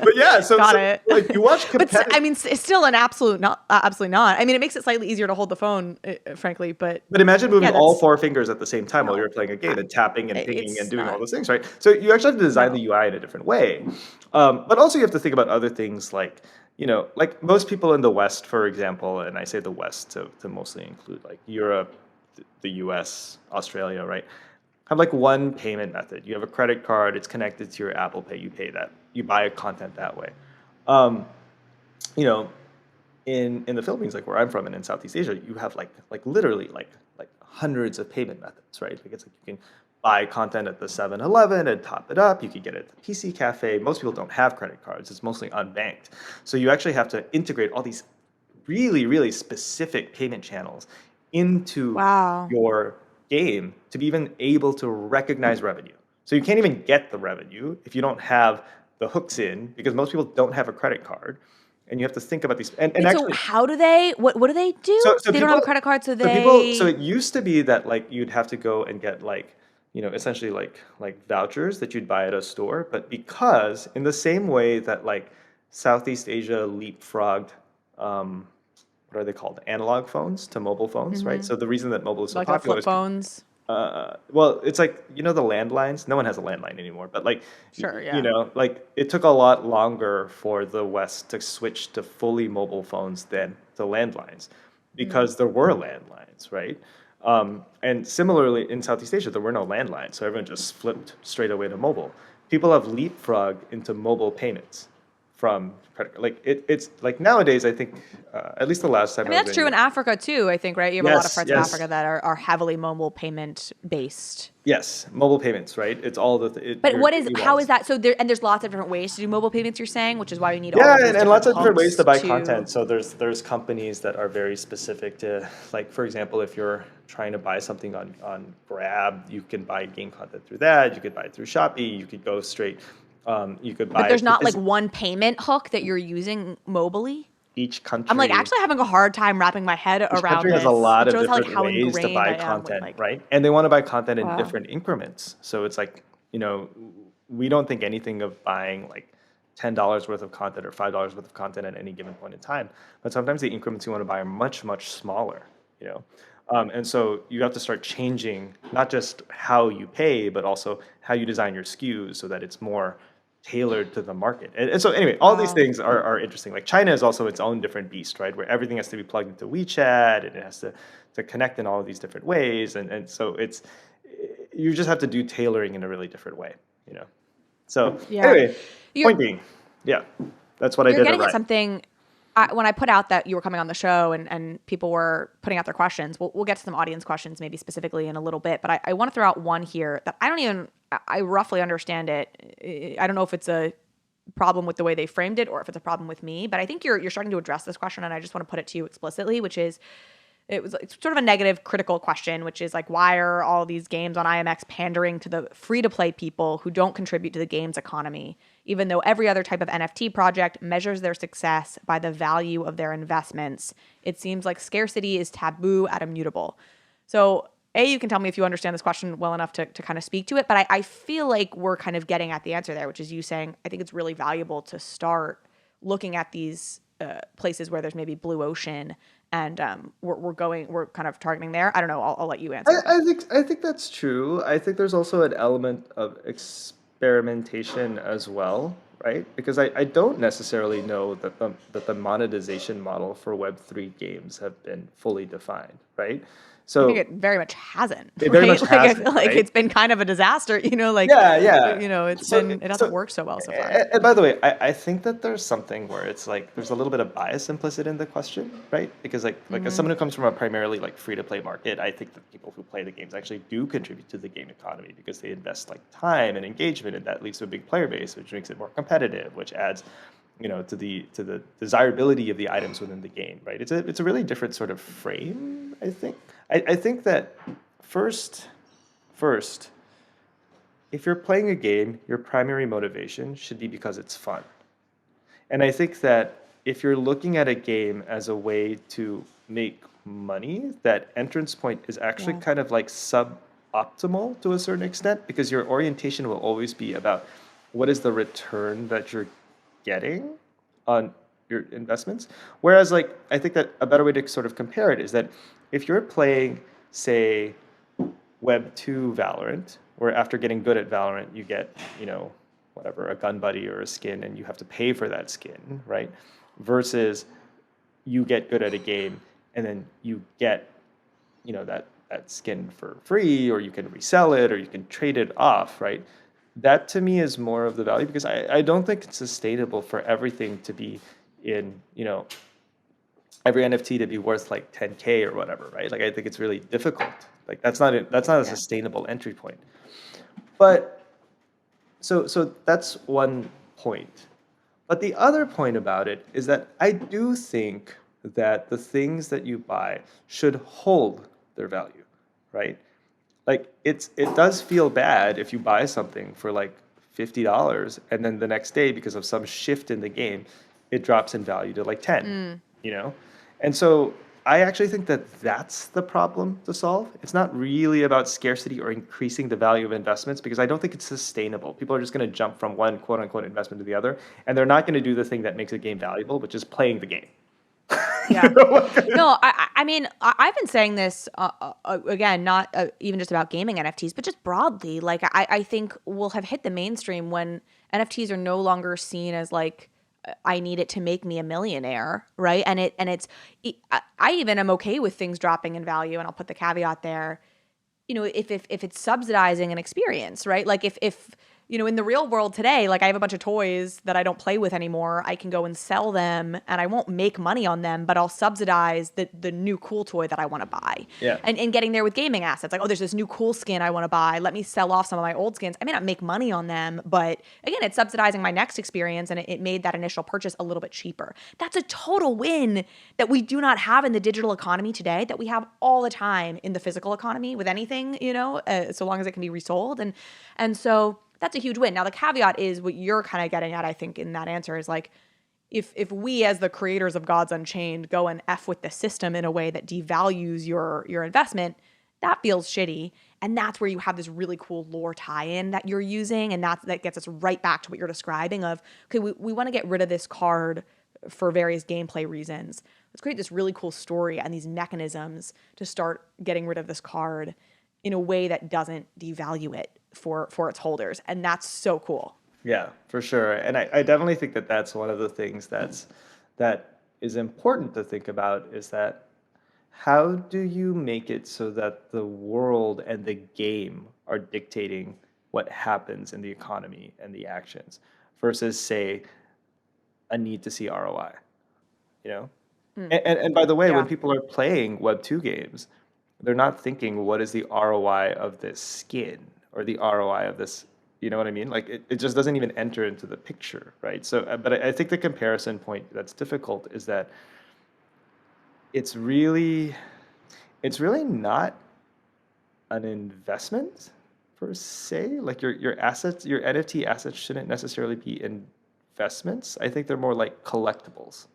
But yeah, so Got it. like you watch competitive. But I mean, it's still an absolutely not. I mean, it makes it slightly easier to hold the phone, frankly. But imagine moving all 4 fingers at the same time while you're playing a game and tapping and pinging and doing all those things, right? So you actually have to design the UI in a different way. But also you have to think about other things like, like most people in the West, for example, and I say the West to mostly include like Europe, the US, Australia, right? Have like one payment method. You have a credit card, it's connected to your Apple Pay, you pay that. You buy content that way. In the Philippines, like where I'm from and in Southeast Asia, you have like literally like hundreds of payment methods, right? Like it's like you can buy content at the 7-Eleven and top it up. You could get it at the PC Cafe. Most people don't have credit cards. It's mostly unbanked. So you actually have to integrate all these really, really specific payment channels into your game to be even able to recognize revenue. So you can't even get the revenue if you don't have the hooks in, because most people don't have a credit card. And you have to think about these. And actually, so how do they? What do they do? So they don't have a credit card, so it used to be that like you'd have to go and get like essentially like vouchers that you'd buy at a store. But because in the same way that like Southeast Asia leapfrogged, what are they called? Analog phones to mobile phones, right? So the reason that mobile is so like popular flip phones. Well, it's like, the landlines. No one has a landline anymore, but like, sure, yeah. Like it took a lot longer for the West to switch to fully mobile phones than the landlines, because there were landlines, right? And similarly in Southeast Asia, there were no landlines, so everyone just flipped straight away to mobile. People have leapfrogged into mobile payments from credit. Like it's like nowadays, I think at least the last time. I mean, that's true in Africa too. I think, right? You have a lot of friends in Africa that are heavily mobile payment based. Yes, mobile payments, right? It's all the. But how is that? So there's lots of different ways to do mobile payments. You're saying, which is why we need and lots of different ways to buy content. So there's companies that are very specific to, like, for example, if you're trying to buy something on Grab, you can buy game content through that. You could buy it through Shopee. You could go straight. You could buy. But there's not like one payment hook that you're using mobily. Each country. I'm like actually having a hard time wrapping my head around. Country this. has a lot of different how ways to buy content, right? And they want to buy content in different increments. So it's like, we don't think anything of buying like $10 worth of content or $5 worth of content at any given point in time. But sometimes the increments you want to buy are much, much smaller, And so you have to start changing not just how you pay, but also how you design your SKUs so that it's more tailored to the market. And so anyway, all these things are interesting. Like China is also its own different beast, right? Where everything has to be plugged into WeChat and it has to connect in all of these different ways. And so you just have to do tailoring in a really different way, So anyway, point being, that's what I did. You're getting at something. When I put out that you were coming on the show and people were putting out their questions, we'll get to some audience questions maybe specifically in a little bit, but I want to throw out one here that I roughly understand it. I don't know if it's a problem with the way they framed it or if it's a problem with me, but I think you're starting to address this question, and I just want to put it to you explicitly, which is it was like sort of a negative critical question, which is like, why are all these games on IMX pandering to the free-to-play people who don't contribute to the games economy, even though every other type of NFT project measures their success by the value of their investments? It seems like scarcity is taboo at Immutable. So you can tell me if you understand this question well enough to kind of speak to it, but I feel like we're kind of getting at the answer there, which is you saying, I think it's really valuable to start looking at these places where there's maybe blue ocean, and we're kind of targeting there. I don't know. I'll let you answer. I think that's true. I think there's also an element of experimentation as well, right? Because I don't necessarily know that the monetization model for Web3 games have been fully defined, right? I So think it very much hasn't, it very right? much I hasn't, feel like right? it's been kind of a disaster, like, Yeah. it hasn't worked so well so far. And by the way, I think that there's something where it's like there's a little bit of bias implicit in the question, right? Because like as someone who comes from a primarily like free to play market, I think that people who play the games actually do contribute to the game economy because they invest like time and engagement, and that leads to a big player base, which makes it more competitive, which adds to the desirability of the items within the game, right? It's a really different sort of frame, I think. I think that first, if you're playing a game, your primary motivation should be because it's fun. And I think that if you're looking at a game as a way to make money, that entrance point is actually Yeah. kind of like suboptimal to a certain extent because your orientation will always be about what is the return that you're getting on your investments. Whereas like I think that a better way to sort of compare it is that if you're playing, say, Web 2 Valorant, where after getting good at Valorant, you get, whatever, a gun buddy or a skin, and you have to pay for that skin, right? Versus you get good at a game, and then you get, that skin for free, or you can resell it, or you can trade it off, right? That to me is more of the value because I don't think it's sustainable for everything to be in, every NFT to be worth like 10K or whatever, right? Like I think it's really difficult. Like that's not a sustainable entry point. But so that's one point. But the other point about it is that I do think that the things that you buy should hold their value, right? Like it does feel bad if you buy something for like $50 and then the next day because of some shift in the game, it drops in value to like 10, And so I actually think that that's the problem to solve. It's not really about scarcity or increasing the value of investments because I don't think it's sustainable. People are just going to jump from one quote unquote investment to the other, and they're not going to do the thing that makes a game valuable, which is playing the game. Yeah. No, I mean, I've been saying this again, not even just about gaming NFTs, but just broadly. Like, I think we'll have hit the mainstream when NFTs are no longer seen as like, I need it to make me a millionaire, right? I even am okay with things dropping in value, and I'll put the caveat there. If it's subsidizing an experience, right? Like if in the real world today, like I have a bunch of toys that I don't play with anymore. I can go and sell them and I won't make money on them, but I'll subsidize the new cool toy that I want to buy. Yeah. And getting there with gaming assets. Like, oh, there's this new cool skin I want to buy. Let me sell off some of my old skins. I may not make money on them, but again, it's subsidizing my next experience and it made that initial purchase a little bit cheaper. That's a total win that we do not have in the digital economy today, that we have all the time in the physical economy with anything, so long as it can be resold. And so that's a huge win. Now, the caveat is what you're kind of getting at, I think, in that answer is like, if we as the creators of Gods Unchained go and F with the system in a way that devalues your investment, that feels shitty. And that's where you have this really cool lore tie-in that you're using. And that gets us right back to what you're describing of, okay, we want to get rid of this card for various gameplay reasons. Let's create this really cool story and these mechanisms to start getting rid of this card in a way that doesn't devalue it for its holders. And that's so cool. Yeah, for sure. And I definitely think that that's one of the things that is important to think about is that how do you make it so that the world and the game are dictating what happens in the economy and the actions versus, say, a need to see ROI, And by the way, when Yeah. people are playing Web 2 games, they're not thinking, what is the ROI of this skin or the ROI of this, you know what I mean? Like it just doesn't even enter into the picture, right? So, but I think the comparison point that's difficult is that it's really it's really not an investment per se. Like your assets, your NFT assets shouldn't necessarily be investments. I think they're more like collectibles,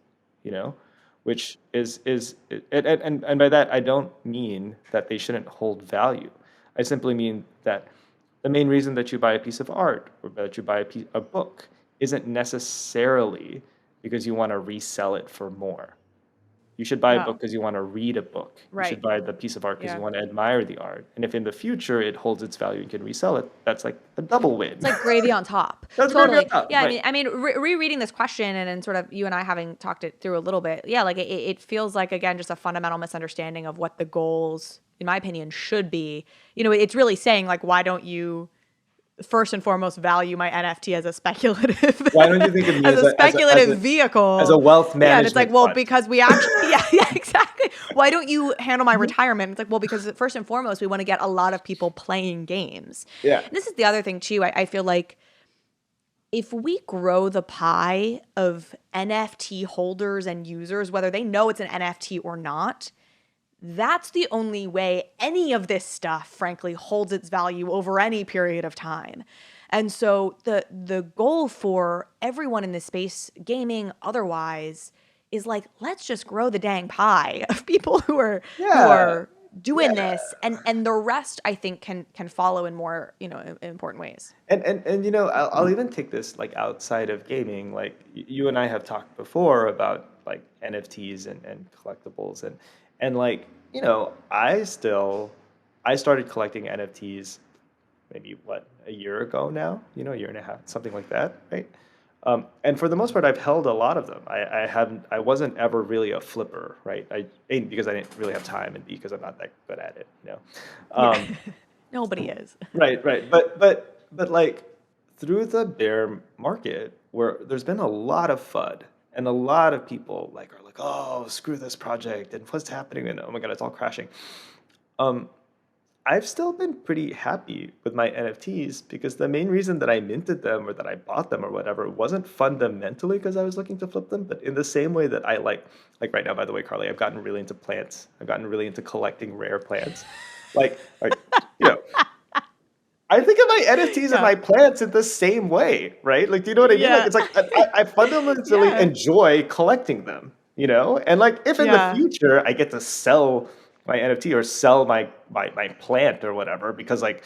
you know, which is and by that I don't mean that they shouldn't hold value. I simply mean that the main reason that you buy a piece of art or that you buy a book isn't necessarily because you want to resell it for more. You should buy a Yeah. book because you want to read a book. You should Right. buy the piece of art because you Yeah. want to admire the art. And if in the future it holds its value and can resell it, that's like a double win. It's like gravy on top. That's gravy on Totally. top, Yeah. right. I mean, rereading this question and then sort of you and I having talked it through a little bit. Yeah. Like it feels like, again, just a fundamental misunderstanding of what the goals, in my opinion, should be. You know, it's really saying like, why don't you first and foremost value my NFT as a speculative, Why don't you think of me as a speculative as vehicle, a wealth Yeah, and it's like, management well, fund? because we actually, yeah, exactly. Why don't you handle my retirement? It's like, well, because first and foremost, we want to get a lot of people playing games. Yeah. And this is the other thing too. I feel like if we grow the pie of NFT holders and users, whether they know it's an NFT or not, that's the only way any of this stuff, frankly, holds its value over any period of time. And so the goal for everyone in this space, gaming, otherwise, is like, let's just grow the dang pie of people who are doing this, and the rest I think can follow in more important ways. And you know, I'll even take this like outside of gaming. Like you and I have talked before about like NFTs and collectibles and like, you know, I started collecting NFTs maybe a year ago now, you know, a year and a half, something like that, right? And for the most part, I've held a lot of them. I wasn't ever really a flipper, right? A, because I didn't really have time, and B, because I'm not that good at it, you know. Nobody is. Right. But like through the bear market, where there's been a lot of FUD and a lot of people like are like, oh, screw this project and what's happening and oh my god, it's all crashing. Um, I've still been pretty happy with my NFTs because the main reason that I minted them or that I bought them or whatever wasn't fundamentally because I was looking to flip them, but in the same way that I like right now, by the way, Carly, I've gotten really into plants. I've gotten really into collecting rare plants. Like you know, I think of my NFTs and my plants in the same way, right? Like, do you know what I mean? Like, it's like I fundamentally Yeah. enjoy collecting them, you know? And like, if in the Yeah. future I get to sell my NFT or sell my plant or whatever because like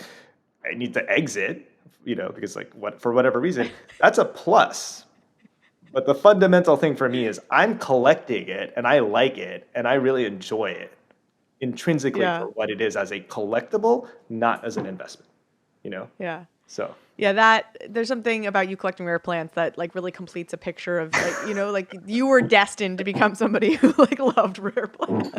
I need to exit, you know, because like for whatever reason, that's a plus. But the fundamental thing for me is I'm collecting it and I like it and I really enjoy it intrinsically Yeah. for what it is as a collectible, not as an investment, you know? Yeah. So Yeah, that there's something about you collecting rare plants that like really completes a picture of like, you know, like you were destined to become somebody who like loved rare plants.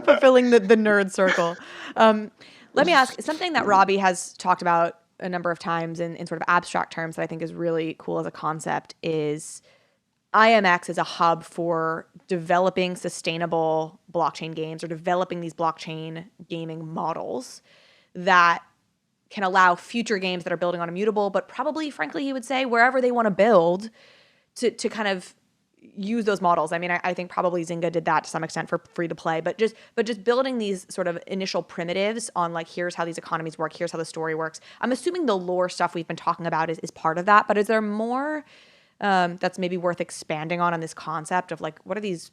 Fulfilling the nerd circle. Let me ask something that Robbie has talked about a number of times in sort of abstract terms that I think is really cool as a concept is IMX is a hub for developing sustainable blockchain games or developing these blockchain gaming models that can allow future games that are building on Immutable, but probably, frankly, he would say wherever they want to build to kind of use those models. I mean, I think probably Zynga did that to some extent for free to play, but just building these sort of initial primitives on like, here's how these economies work, here's how the story works. I'm assuming the lore stuff we've been talking about is part of that, but is there more that's maybe worth expanding on this concept of like, what are these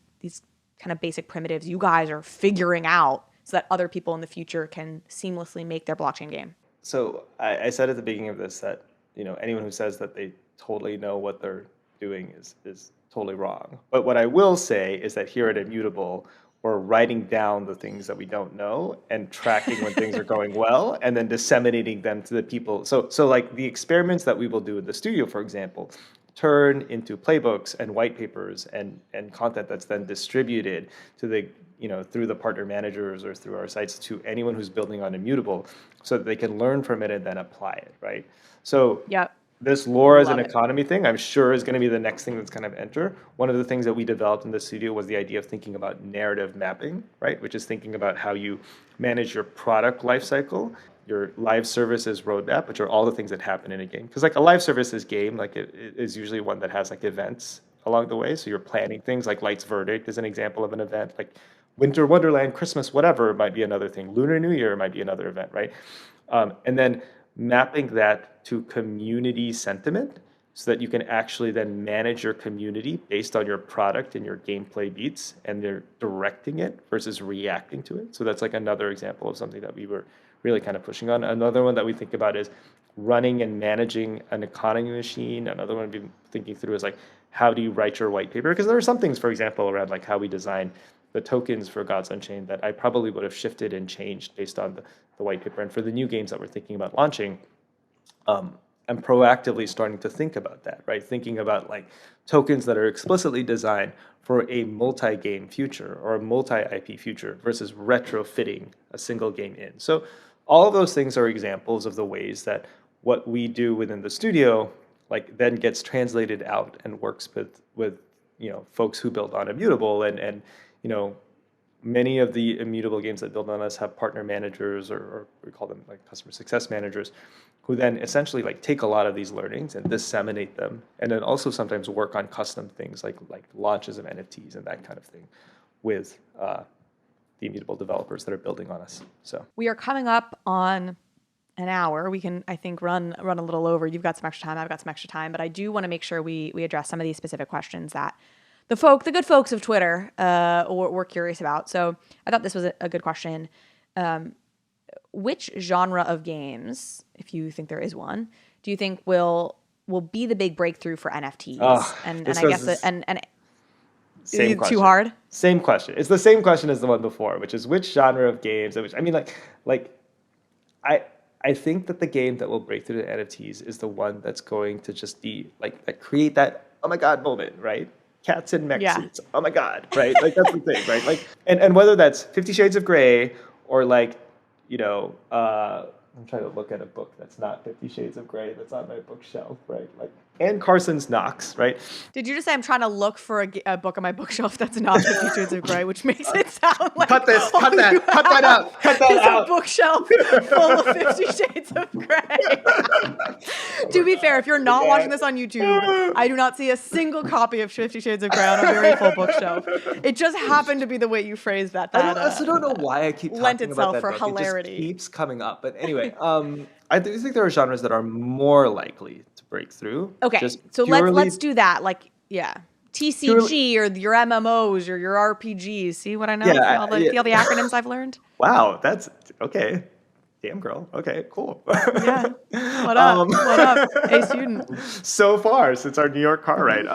kind of basic primitives you guys are figuring out so that other people in the future can seamlessly make their blockchain game? So I said at the beginning of this that, you know, anyone who says that they totally know what they're doing is totally wrong. But what I will say is that here at Immutable, we're writing down the things that we don't know and tracking when things are going well and then disseminating them to the people. So like the experiments that we will do in the studio, for example, turn into playbooks and white papers and content that's then distributed to the, you know, through the partner managers or through our sites to anyone who's building on Immutable so that they can learn from it and then apply it, right? So Yep. this lore as an Love it. economy thing, I'm sure is going to be the next thing that's kind of enter. One of the things that we developed in the studio was the idea of thinking about narrative mapping, right? Which is thinking about how you manage your product lifecycle, your live services roadmap, which are all the things that happen in a game. Because like a live services game, like it is usually one that has like events along the way. So you're planning things like Light's Verdict is an example of an event. Like Winter Wonderland, Christmas, whatever might be another thing. Lunar New Year might be another event, right? And then mapping that to community sentiment so that you can actually then manage your community based on your product and your gameplay beats, and they're directing it versus reacting to it. So that's like another example of something that we were really kind of pushing on. Another one that we think about is running and managing an economy machine. Another one we've been thinking through is like, how do you write your white paper? Because there are some things, for example, around like how we design the tokens for Gods Unchained that I probably would have shifted and changed based on the white paper. And for the new games that we're thinking about launching, I'm proactively starting to think about that, right? Thinking about like tokens that are explicitly designed for a multi-game future or a multi-IP future versus retrofitting a single game in. So all of those things are examples of the ways that what we do within the studio like then gets translated out and works with folks who build on Immutable, and many of the Immutable games that build on us have partner managers, or we call them like customer success managers, who then essentially like take a lot of these learnings and disseminate them, and then also sometimes work on custom things like launches of NFTs and that kind of thing with the Immutable developers that are building on us. So We are coming up on an hour. We can, I think, run a little over. You've got some extra time. I've got some extra time, but I do want to make sure we address some of these specific questions that the good folks of Twitter were curious about. So I thought this was a good question. Which genre of games, if you think there is one, do you think will be the big breakthrough for NFTs? And I guess same question. Too hard. Same question. It's the same question as the one before, which is which genre of games. I mean, I think that the game that will break through the NFTs is the one that's going to just be like that, create that oh my god moment, right? Cats in mech suits. Oh my god, right? Like that's the thing, right? Like, and whether that's 50 Shades of Grey or like, I'm trying to look at a book that's not 50 Shades of Grey that's on my bookshelf, right? Like Anne Carson's Knox, right? Did you just say I'm trying to look for a book on my bookshelf that's not 50 Shades of Grey, which makes it sound like cut that out. Cut that out. A bookshelf full of 50 Shades of Grey. To be fair, if you're not watching this on YouTube, I do not see a single copy of 50 Shades of Grey on a very full bookshelf. It just happened to be the way you phrased that. I also don't know why I keep talking lent about itself that for book. hilarity. It just keeps coming up. But anyway, I do think there are genres that are more likely to break through. Okay, so let's do that. Like, TCG or your MMOs or your RPGs. See what I know? Yeah, See all the acronyms I've learned? Wow, that's okay. Damn girl. Okay, cool. Yeah. What up? What up? Hey, student. So far since our New York car ride.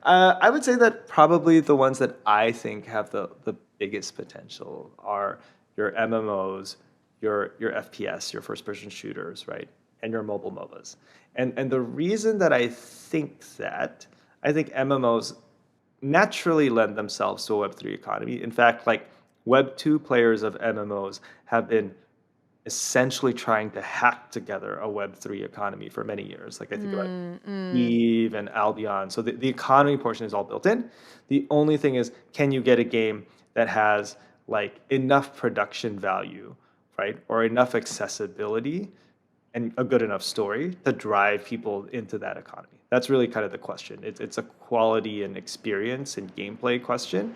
I would say that probably the ones that I think have the biggest potential are your MMOs, your FPS, your first-person shooters, right? And your mobile MOBAs. And the reason that I think MMOs naturally lend themselves to a Web3 economy. In fact, like Web2 players of MMOs have been essentially trying to hack together a Web3 economy for many years. Like I think about Eve and Albion. So the economy portion is all built in. The only thing is, can you get a game that has like enough production value, right? Or enough accessibility and a good enough story to drive people into that economy? That's really kind of the question. It's a quality and experience and gameplay question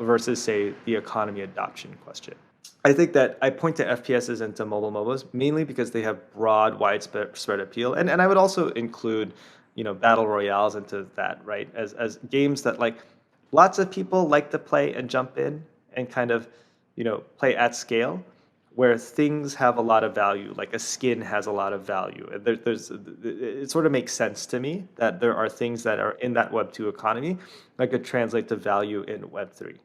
versus, say, the economy adoption question. I think that I point to FPSs and to mobile MOBAs mainly because they have broad, widespread appeal. And I would also include, battle royales into that, right? As games that like lots of people like to play and jump in and kind of, play at scale, where things have a lot of value, like a skin has a lot of value. It sort of makes sense to me that there are things that are in that Web2 economy that could translate to value in Web3,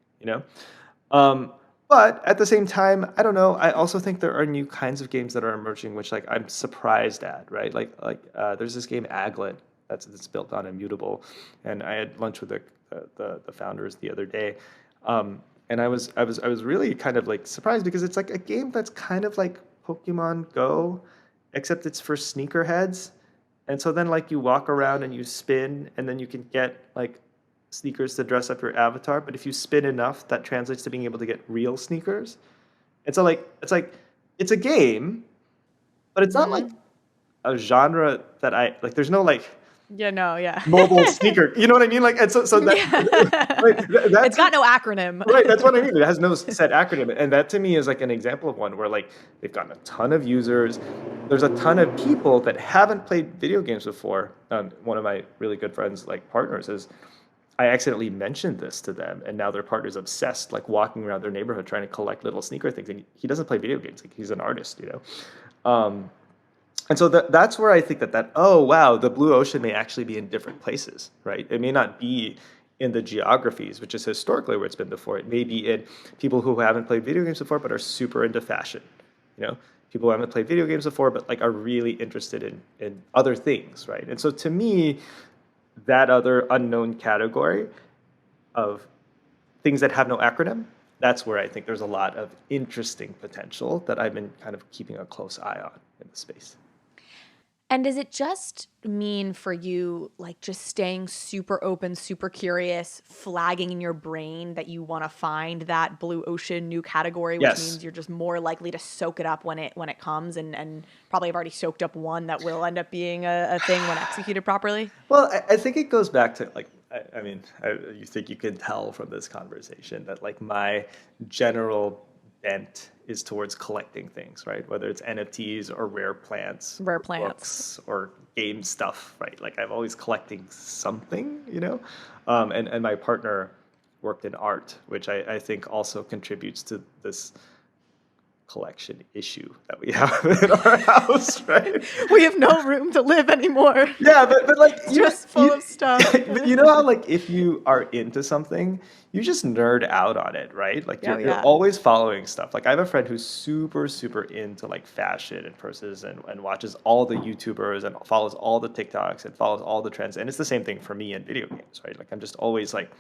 But at the same time, I don't know. I also think there are new kinds of games that are emerging, which like I'm surprised at, right? Like there's this game Aglet that's built on Immutable, and I had lunch with the founders the other day. And I was really kind of like surprised because it's like a game that's kind of like Pokemon Go, except it's for sneakerheads. And so then like you walk around and you spin, and then you can get like sneakers to dress up your avatar. But if you spin enough, that translates to being able to get real sneakers. And so like it's a game, but it's not like a genre that I like. There's no like Yeah, no, yeah. mobile sneaker. You know what I mean? Like, and so that, right, that's It's got no acronym. right. That's what I mean. It has no set acronym, and that to me is like an example of one where like they've gotten a ton of users. There's a ton of people that haven't played video games before. One of my really good friends, like partners, is I accidentally mentioned this to them, and now their partner's obsessed, like walking around their neighborhood trying to collect little sneaker things. And he doesn't play video games; like he's an artist, you know. And so that's where I think that oh wow, the blue ocean may actually be in different places, right? It may not be in the geographies, which is historically where it's been before. It may be in people who haven't played video games before but are super into fashion, you know, people who haven't played video games before but like are really interested in other things, right? And so to me, that other unknown category of things that have no acronym, that's where I think there's a lot of interesting potential that I've been kind of keeping a close eye on in the space. And does it just mean for you, like just staying super open, super curious, flagging in your brain that you want to find that blue ocean new category, which Yes. means you're just more likely to soak it up when it comes, and probably have already soaked up one that will end up being a thing when executed properly? Well, I think it goes back to like, I mean, you think you can tell from this conversation that like my general bent is towards collecting things, right? Whether it's NFTs or rare plants, Rare or plants. books or game stuff, right? Like I'm always collecting something, you know? And my partner worked in art, which I think also contributes to this collection issue that we have in our house, right? We have no room to live anymore. Yeah, but like It's just full of stuff. but you know how like if you are into something, you just nerd out on it, right? Like Oh, you're yeah. always following stuff. Like I have a friend who's super into like fashion and purses and watches all the YouTubers and follows all the TikToks and follows all the trends. And it's the same thing for me in video games, right? Like I'm just always like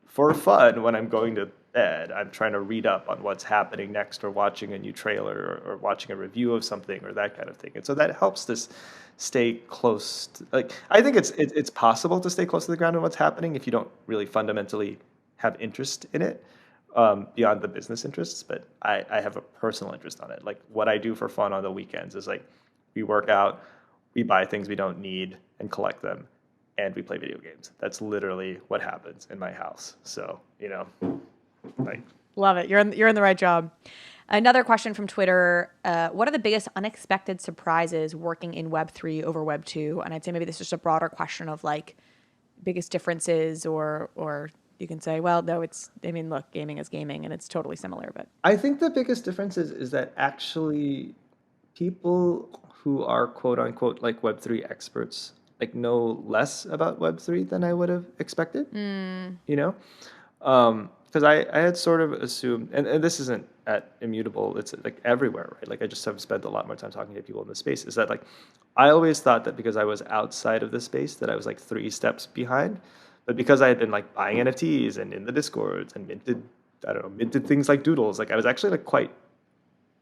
for fun when I'm going to bed, I'm trying to read up on what's happening next or watching a new trailer or watching a review of something or that kind of thing. And so that helps this stay close to, like I think it's possible to stay close to the ground on what's happening if you don't really fundamentally have interest in it beyond the business interests. But I have a personal interest on it. Like what I do for fun on the weekends is like we work out, we buy things we don't need and collect them, and we play video games. That's literally what happens in my house. So, you know, like Love it. You're in the right job. Another question from Twitter. What are the biggest unexpected surprises working in Web3 over Web2? And I'd say maybe this is just a broader question of like biggest differences or you can say, well, no, I mean, look, gaming is gaming and it's totally similar, but I think the biggest difference is that actually people who are quote unquote like Web3 experts like know less about Web3 than I would have expected, you know? Because I had sort of assumed, and this isn't at Immutable, it's like everywhere, right? Like I just have spent a lot more time talking to people in the space, is that like, I always thought that because I was outside of the space that I was like 3 steps behind. But because I had been like buying NFTs and in the Discords and minted things like doodles, like I was actually like quite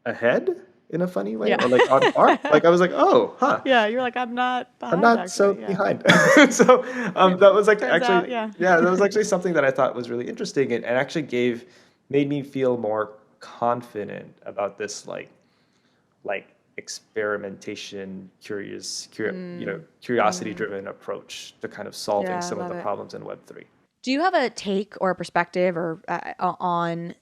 ahead in a funny way, Yeah. or like on par. Like I was like, oh, huh. yeah, you're like, I'm not behind. I'm not actually. so Yeah. behind. So that was like Turns actually, out, yeah. that was actually something that I thought was really interesting and actually made me feel more confident about this like experimentation, curiosity-driven approach to kind of solving Yeah, I some of love the it. problems in Web3. Do you have a take or a perspective or on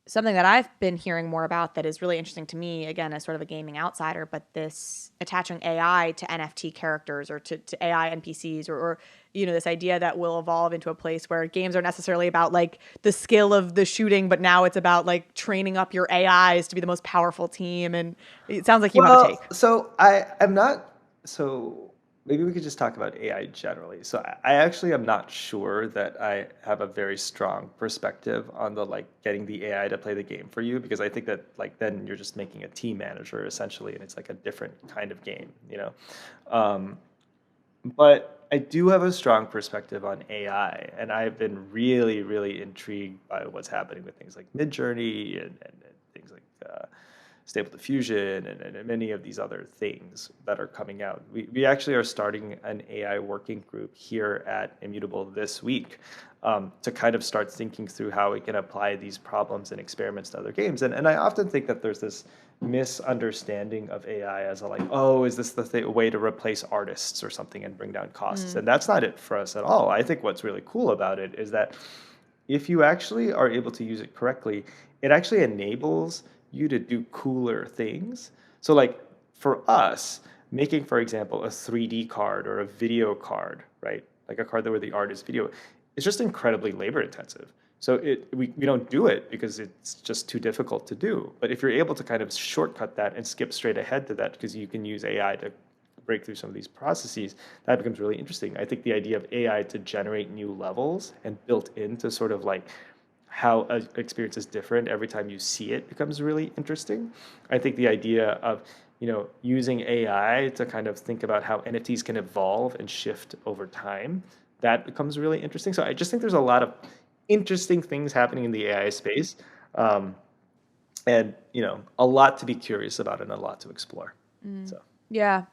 something that I've been hearing more about that is really interesting to me, again, as sort of a gaming outsider, but this attaching AI to NFT characters or to AI NPCs or this idea that will evolve into a place where games are necessarily about like the skill of the shooting, but now it's about like training up your AIs to be the most powerful team. And it sounds like you have a take. So I'm not, so maybe we could just talk about AI generally. So I actually am not sure that I have a very strong perspective on the like getting the AI to play the game for you, because I think that like then you're just making a team manager essentially, and it's like a different kind of game, you know. But I do have a strong perspective on AI, and I've been really, really intrigued by what's happening with things like Midjourney and things like Stable Diffusion and many of these other things that are coming out. We actually are starting an AI working group here at Immutable this week to kind of start thinking through how we can apply these problems and experiments to other games. And I often think that there's this misunderstanding of AI as a like, oh, is this the way to replace artists or something and bring down costs? And that's not it for us at all. I think what's really cool about it is that if you actually are able to use it correctly, it actually enables you to do cooler things. So like for us, making, for example, a 3D card or a video card, right? Like a card that where the art is video, it's just incredibly labor intensive. So we don't do it because it's just too difficult to do. But if you're able to kind of shortcut that and skip straight ahead to that because you can use AI to break through some of these processes, that becomes really interesting. I think the idea of AI to generate new levels and built into sort of like how an experience is different every time you see it becomes really interesting. I think the idea of using AI to kind of think about how NFTs can evolve and shift over time, that becomes really interesting. So I just think there's a lot of interesting things happening in the AI space, and a lot to be curious about and a lot to explore. So Yeah,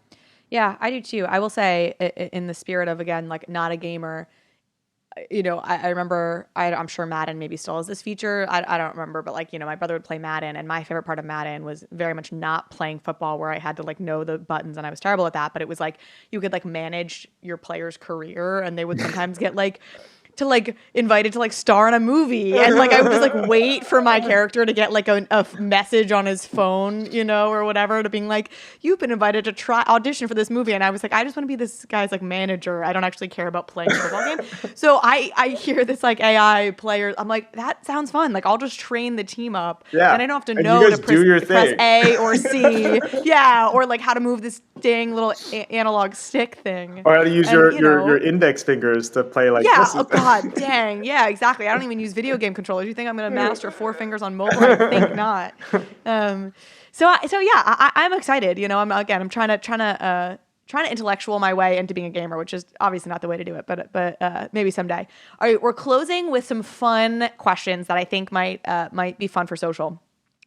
I do too. I will say, in the spirit of, again, like not a gamer, I remember, I'm sure Madden maybe still has this feature. I don't remember, but like, my brother would play Madden, and my favorite part of Madden was very much not playing football where I had to like know the buttons, and I was terrible at that. But it was like you could like manage your player's career, and they would sometimes get like to like invited to like star in a movie, and like I would just like wait for my character to get like a message on his phone, or whatever, to being like, you've been invited to try audition for this movie. And I was like, I just want to be this guy's like manager. I don't actually care about playing a football game. So I hear this like AI player, I'm like, that sounds fun. Like I'll just train the team up, and I don't have to know to press A or C. Yeah, or like how to move this dang little analog stick thing, or how to use your index fingers to play like this. God dang. Yeah, exactly. I don't even use video game controllers. You think I'm going to master 4 fingers on mobile? I think not. So yeah, I'm excited. I'm trying to intellectual my way into being a gamer, which is obviously not the way to do it, but maybe someday. All right, we're closing with some fun questions that I think might be fun for social.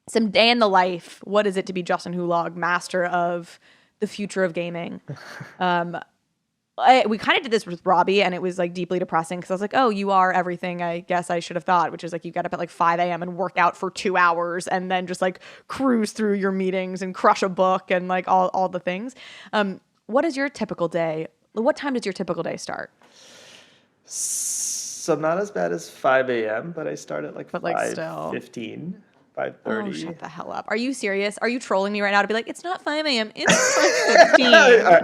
Some day in the life. What is it to be Justin Hulog, master of the future of gaming? We kind of did this with Robbie, and it was like deeply depressing because I was like, oh, you are everything I guess I should have thought, which is like you get up at like 5 a.m. and work out for 2 hours and then just like cruise through your meetings and crush a book and like all the things. What is your typical day? What time does your typical day start? So not as bad as 5 a.m., but I start at like 5:15. 5:30. Oh, shut the hell up. Are you serious? Are you trolling me right now to be like, it's not 5 a.m., it's 5:15?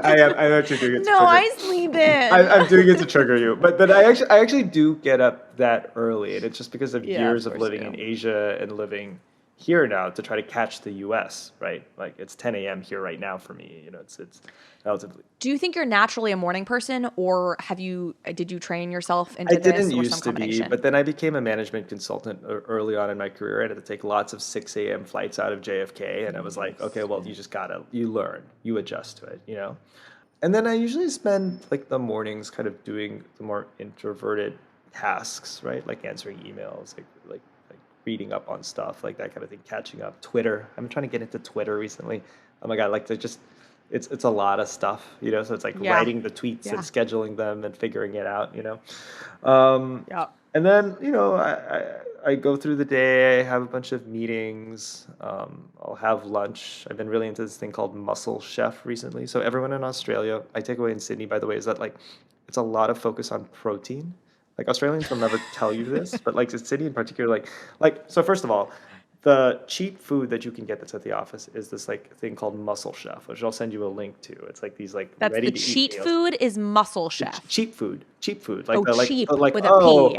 I'm actually doing it to No, trigger. I sleep in. I'm doing it to trigger you. But I actually do get up that early, and it's just because of years of living in Asia and living here now to try to catch the US, right? Like it's 10 a.m. here right now for me. It's relatively. Do you think you're naturally a morning person, or did you train yourself into this? I didn't or used some to be, combination? but then I became a management consultant early on in my career. I had to take lots of 6 a.m. flights out of JFK, and I was like, okay, well, you learn, you adjust to it, And then I usually spend like the mornings kind of doing the more introverted tasks, right? Like answering emails, like reading up on stuff, like that kind of thing, catching up. Twitter. I'm trying to get into Twitter recently. Oh my God, like it's a lot of stuff, so it's like writing the tweets and scheduling them and figuring it out, And then, I go through the day, I have a bunch of meetings, I'll have lunch. I've been really into this thing called Muscle Chef recently. So everyone in Australia, I take away in Sydney, by the way, is that like, it's a lot of focus on protein. Like Australians will never tell you this, but like Sydney in particular, so first of all, the cheap food that you can get that's at the office is this like thing called Muscle Chef, which I'll send you a link to. It's like these like that's ready the to cheat eat food is Muscle Chef. Cheap food. Cheap. Like, with a P.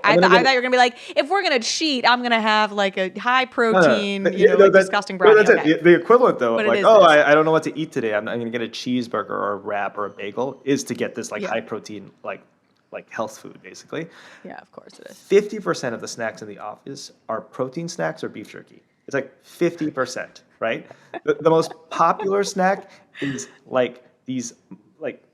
I thought you were gonna be like, if we're gonna cheat, I'm gonna have like a high protein, disgusting brownie. That's it. The equivalent though, but like, I don't know what to eat today. I'm gonna get a cheeseburger or a wrap or a bagel. Is to get this like high protein like health food, basically. Yeah, of course it is. 50% of the snacks in the office are protein snacks or beef jerky. It's like 50%, right? The most popular snack is like these like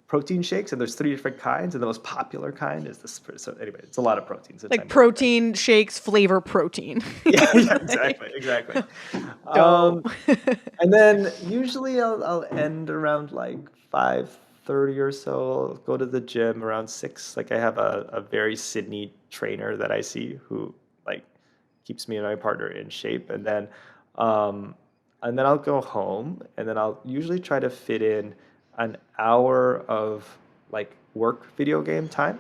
protein shakes, and there's 3 different kinds, and the most popular kind is this. So anyway, it's a lot of proteins. Like protein shakes flavor protein. yeah, exactly. And then usually I'll end around like 5:30 5:30 or so. Go to the gym around 6. Like I have a very Sydney trainer that I see who like keeps me and my partner in shape, um, and then I'll go home, and then I'll usually try to fit in an hour of like work video game time.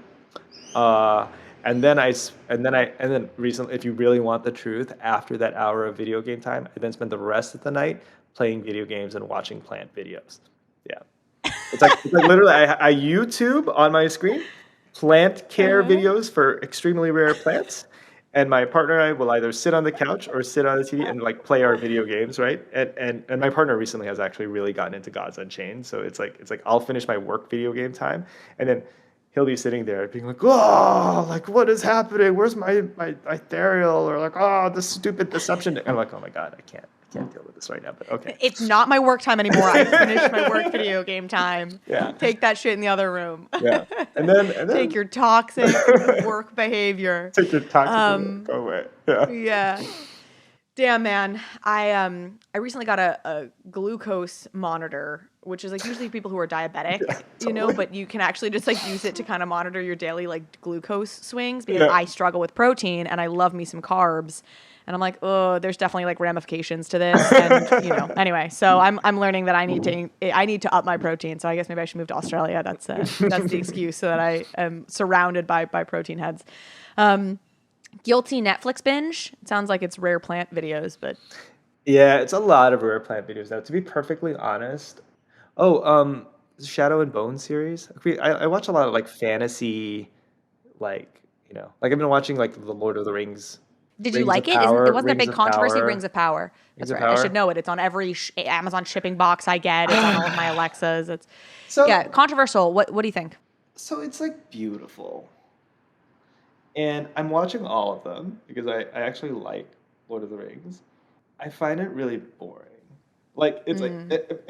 Uh, and then recently, if you really want the truth, after that hour of video game time, I then spend the rest of the night playing video games and watching plant videos. Yeah. It's like literally I YouTube on my screen plant care videos for extremely rare plants. And my partner and I will either sit on the couch or sit on the TV and like play our video games, right? And my partner recently has actually really gotten into Gods Unchained. So it's like I'll finish my work video game time, and then he'll be sitting there being like, oh, like what is happening? Where's my ethereal? Or like, oh, this stupid deception. And I'm like, oh my God, I can't deal with this right now. But okay. It's not my work time anymore. I finished my work video game time. Yeah. Take that shit in the other room. Yeah. And then Take your toxic work behavior. take your toxic go away. Yeah. Yeah. Damn, man. I recently got a glucose monitor, which is like usually people who are diabetic, but you can actually just like use it to kind of monitor your daily like glucose swings, because I struggle with protein and I love me some carbs. And I'm like, oh, there's definitely like ramifications to this. And anyway, so I'm learning that I need to up my protein. So I guess maybe I should move to Australia. That's the excuse, so that I am surrounded by protein heads. Guilty Netflix binge. It sounds like it's rare plant videos, but Yeah, it's a lot of rare plant videos now. To be perfectly honest, Shadow and Bone series. I watch a lot of like fantasy, like like I've been watching like the Lord of the Rings. did you Rings like of it? Power, It wasn't a Rings big of controversy. Power. Rings of Power. That's Rings of right. I Power. should know it. It's on every Amazon shipping box I get. It's on all of my Alexas. It's So controversial. What do you think? so it's like beautiful, and I'm watching all of them because I actually like Lord of the Rings. I find it really boring. Like it's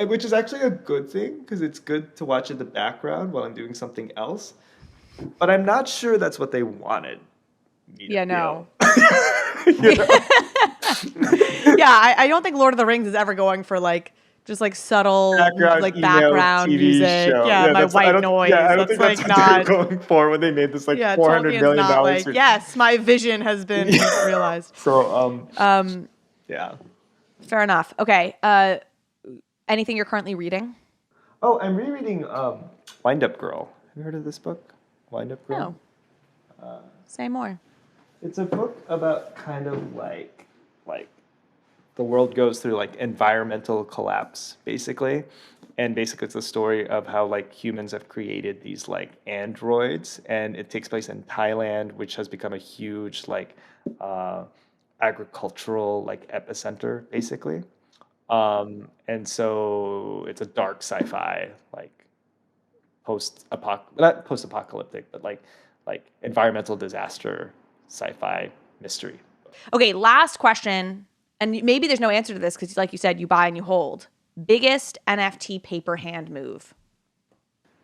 which is actually a good thing because it's good to watch in the background while I'm doing something else. But I'm not sure that's what they wanted me to Yeah, no. feel. You know? Yeah, I don't think Lord of the Rings is ever going for like just like subtle like emo background TV music. show. Yeah, my I white don't, noise. Yeah, I don't That's think like that's not. what they were going for when they made this like Yeah, $400 Tolkien's million. not like, yes, my vision has been realized. So yeah. Fair enough. Okay. Anything you're currently reading? Oh, I'm rereading Wind Up Girl. Have you heard of this book? Wind Up Girl? No. Say more. It's a book about kind of like the world goes through like environmental collapse, basically. And basically it's the story of how like humans have created these like androids, and it takes place in Thailand, which has become a huge like agricultural like epicenter, basically. And so it's a dark sci-fi, like not post-apocalyptic, but like environmental disaster sci-fi mystery. Okay, last question. And maybe there's no answer to this because, like you said, you buy and you hold. Biggest NFT paper hand move?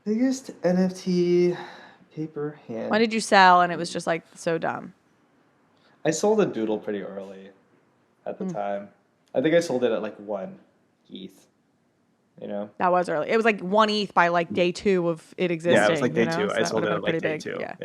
Biggest NFT paper hand. When did you sell and it was just like so dumb? I sold a doodle pretty early at the time. I think I sold it at like 1 ETH. That was early. It was like 1 ETH by like day 2 of it existing. Yeah, it was like day 2. So I sold it would've at been like day pretty 2. big.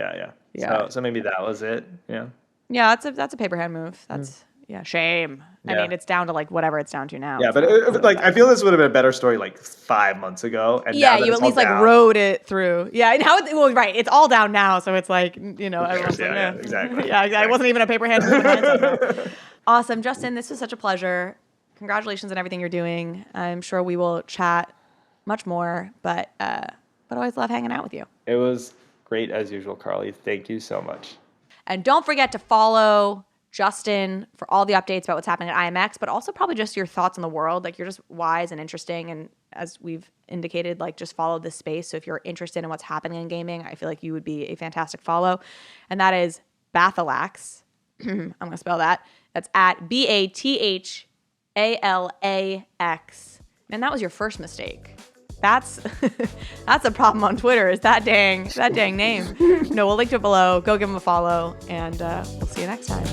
Yeah. So maybe that was it. Yeah. Yeah, that's a paper hand move. That's shame. I Yeah. mean, it's down to like whatever it's down to now. Yeah, but I feel this would have been a better story like 5 months ago. And yeah, now that you it's at least all like down, rode it through. Yeah, well, right. It's all down now, so it's like everyone's like, Yeah, exactly. Yeah, I wasn't even a paper hand move in hindsight, no. Awesome, Justin. This was such a pleasure. Congratulations on everything you're doing. I'm sure we will chat much more, but always love hanging out with you. It was great as usual, Carly. Thank you so much. And don't forget to follow Justin for all the updates about what's happening at IMX, but also probably just your thoughts on the world. Like, you're just wise and interesting. And as we've indicated, like, just follow this space. So if you're interested in what's happening in gaming, I feel like you would be a fantastic follow. And that is Bathalax. I'm going to spell that. That's at BATHALAX. Man, that was your first mistake. That's a problem on Twitter, is that dang name. No, we'll link to it below. Go give him a follow, and we'll see you next time.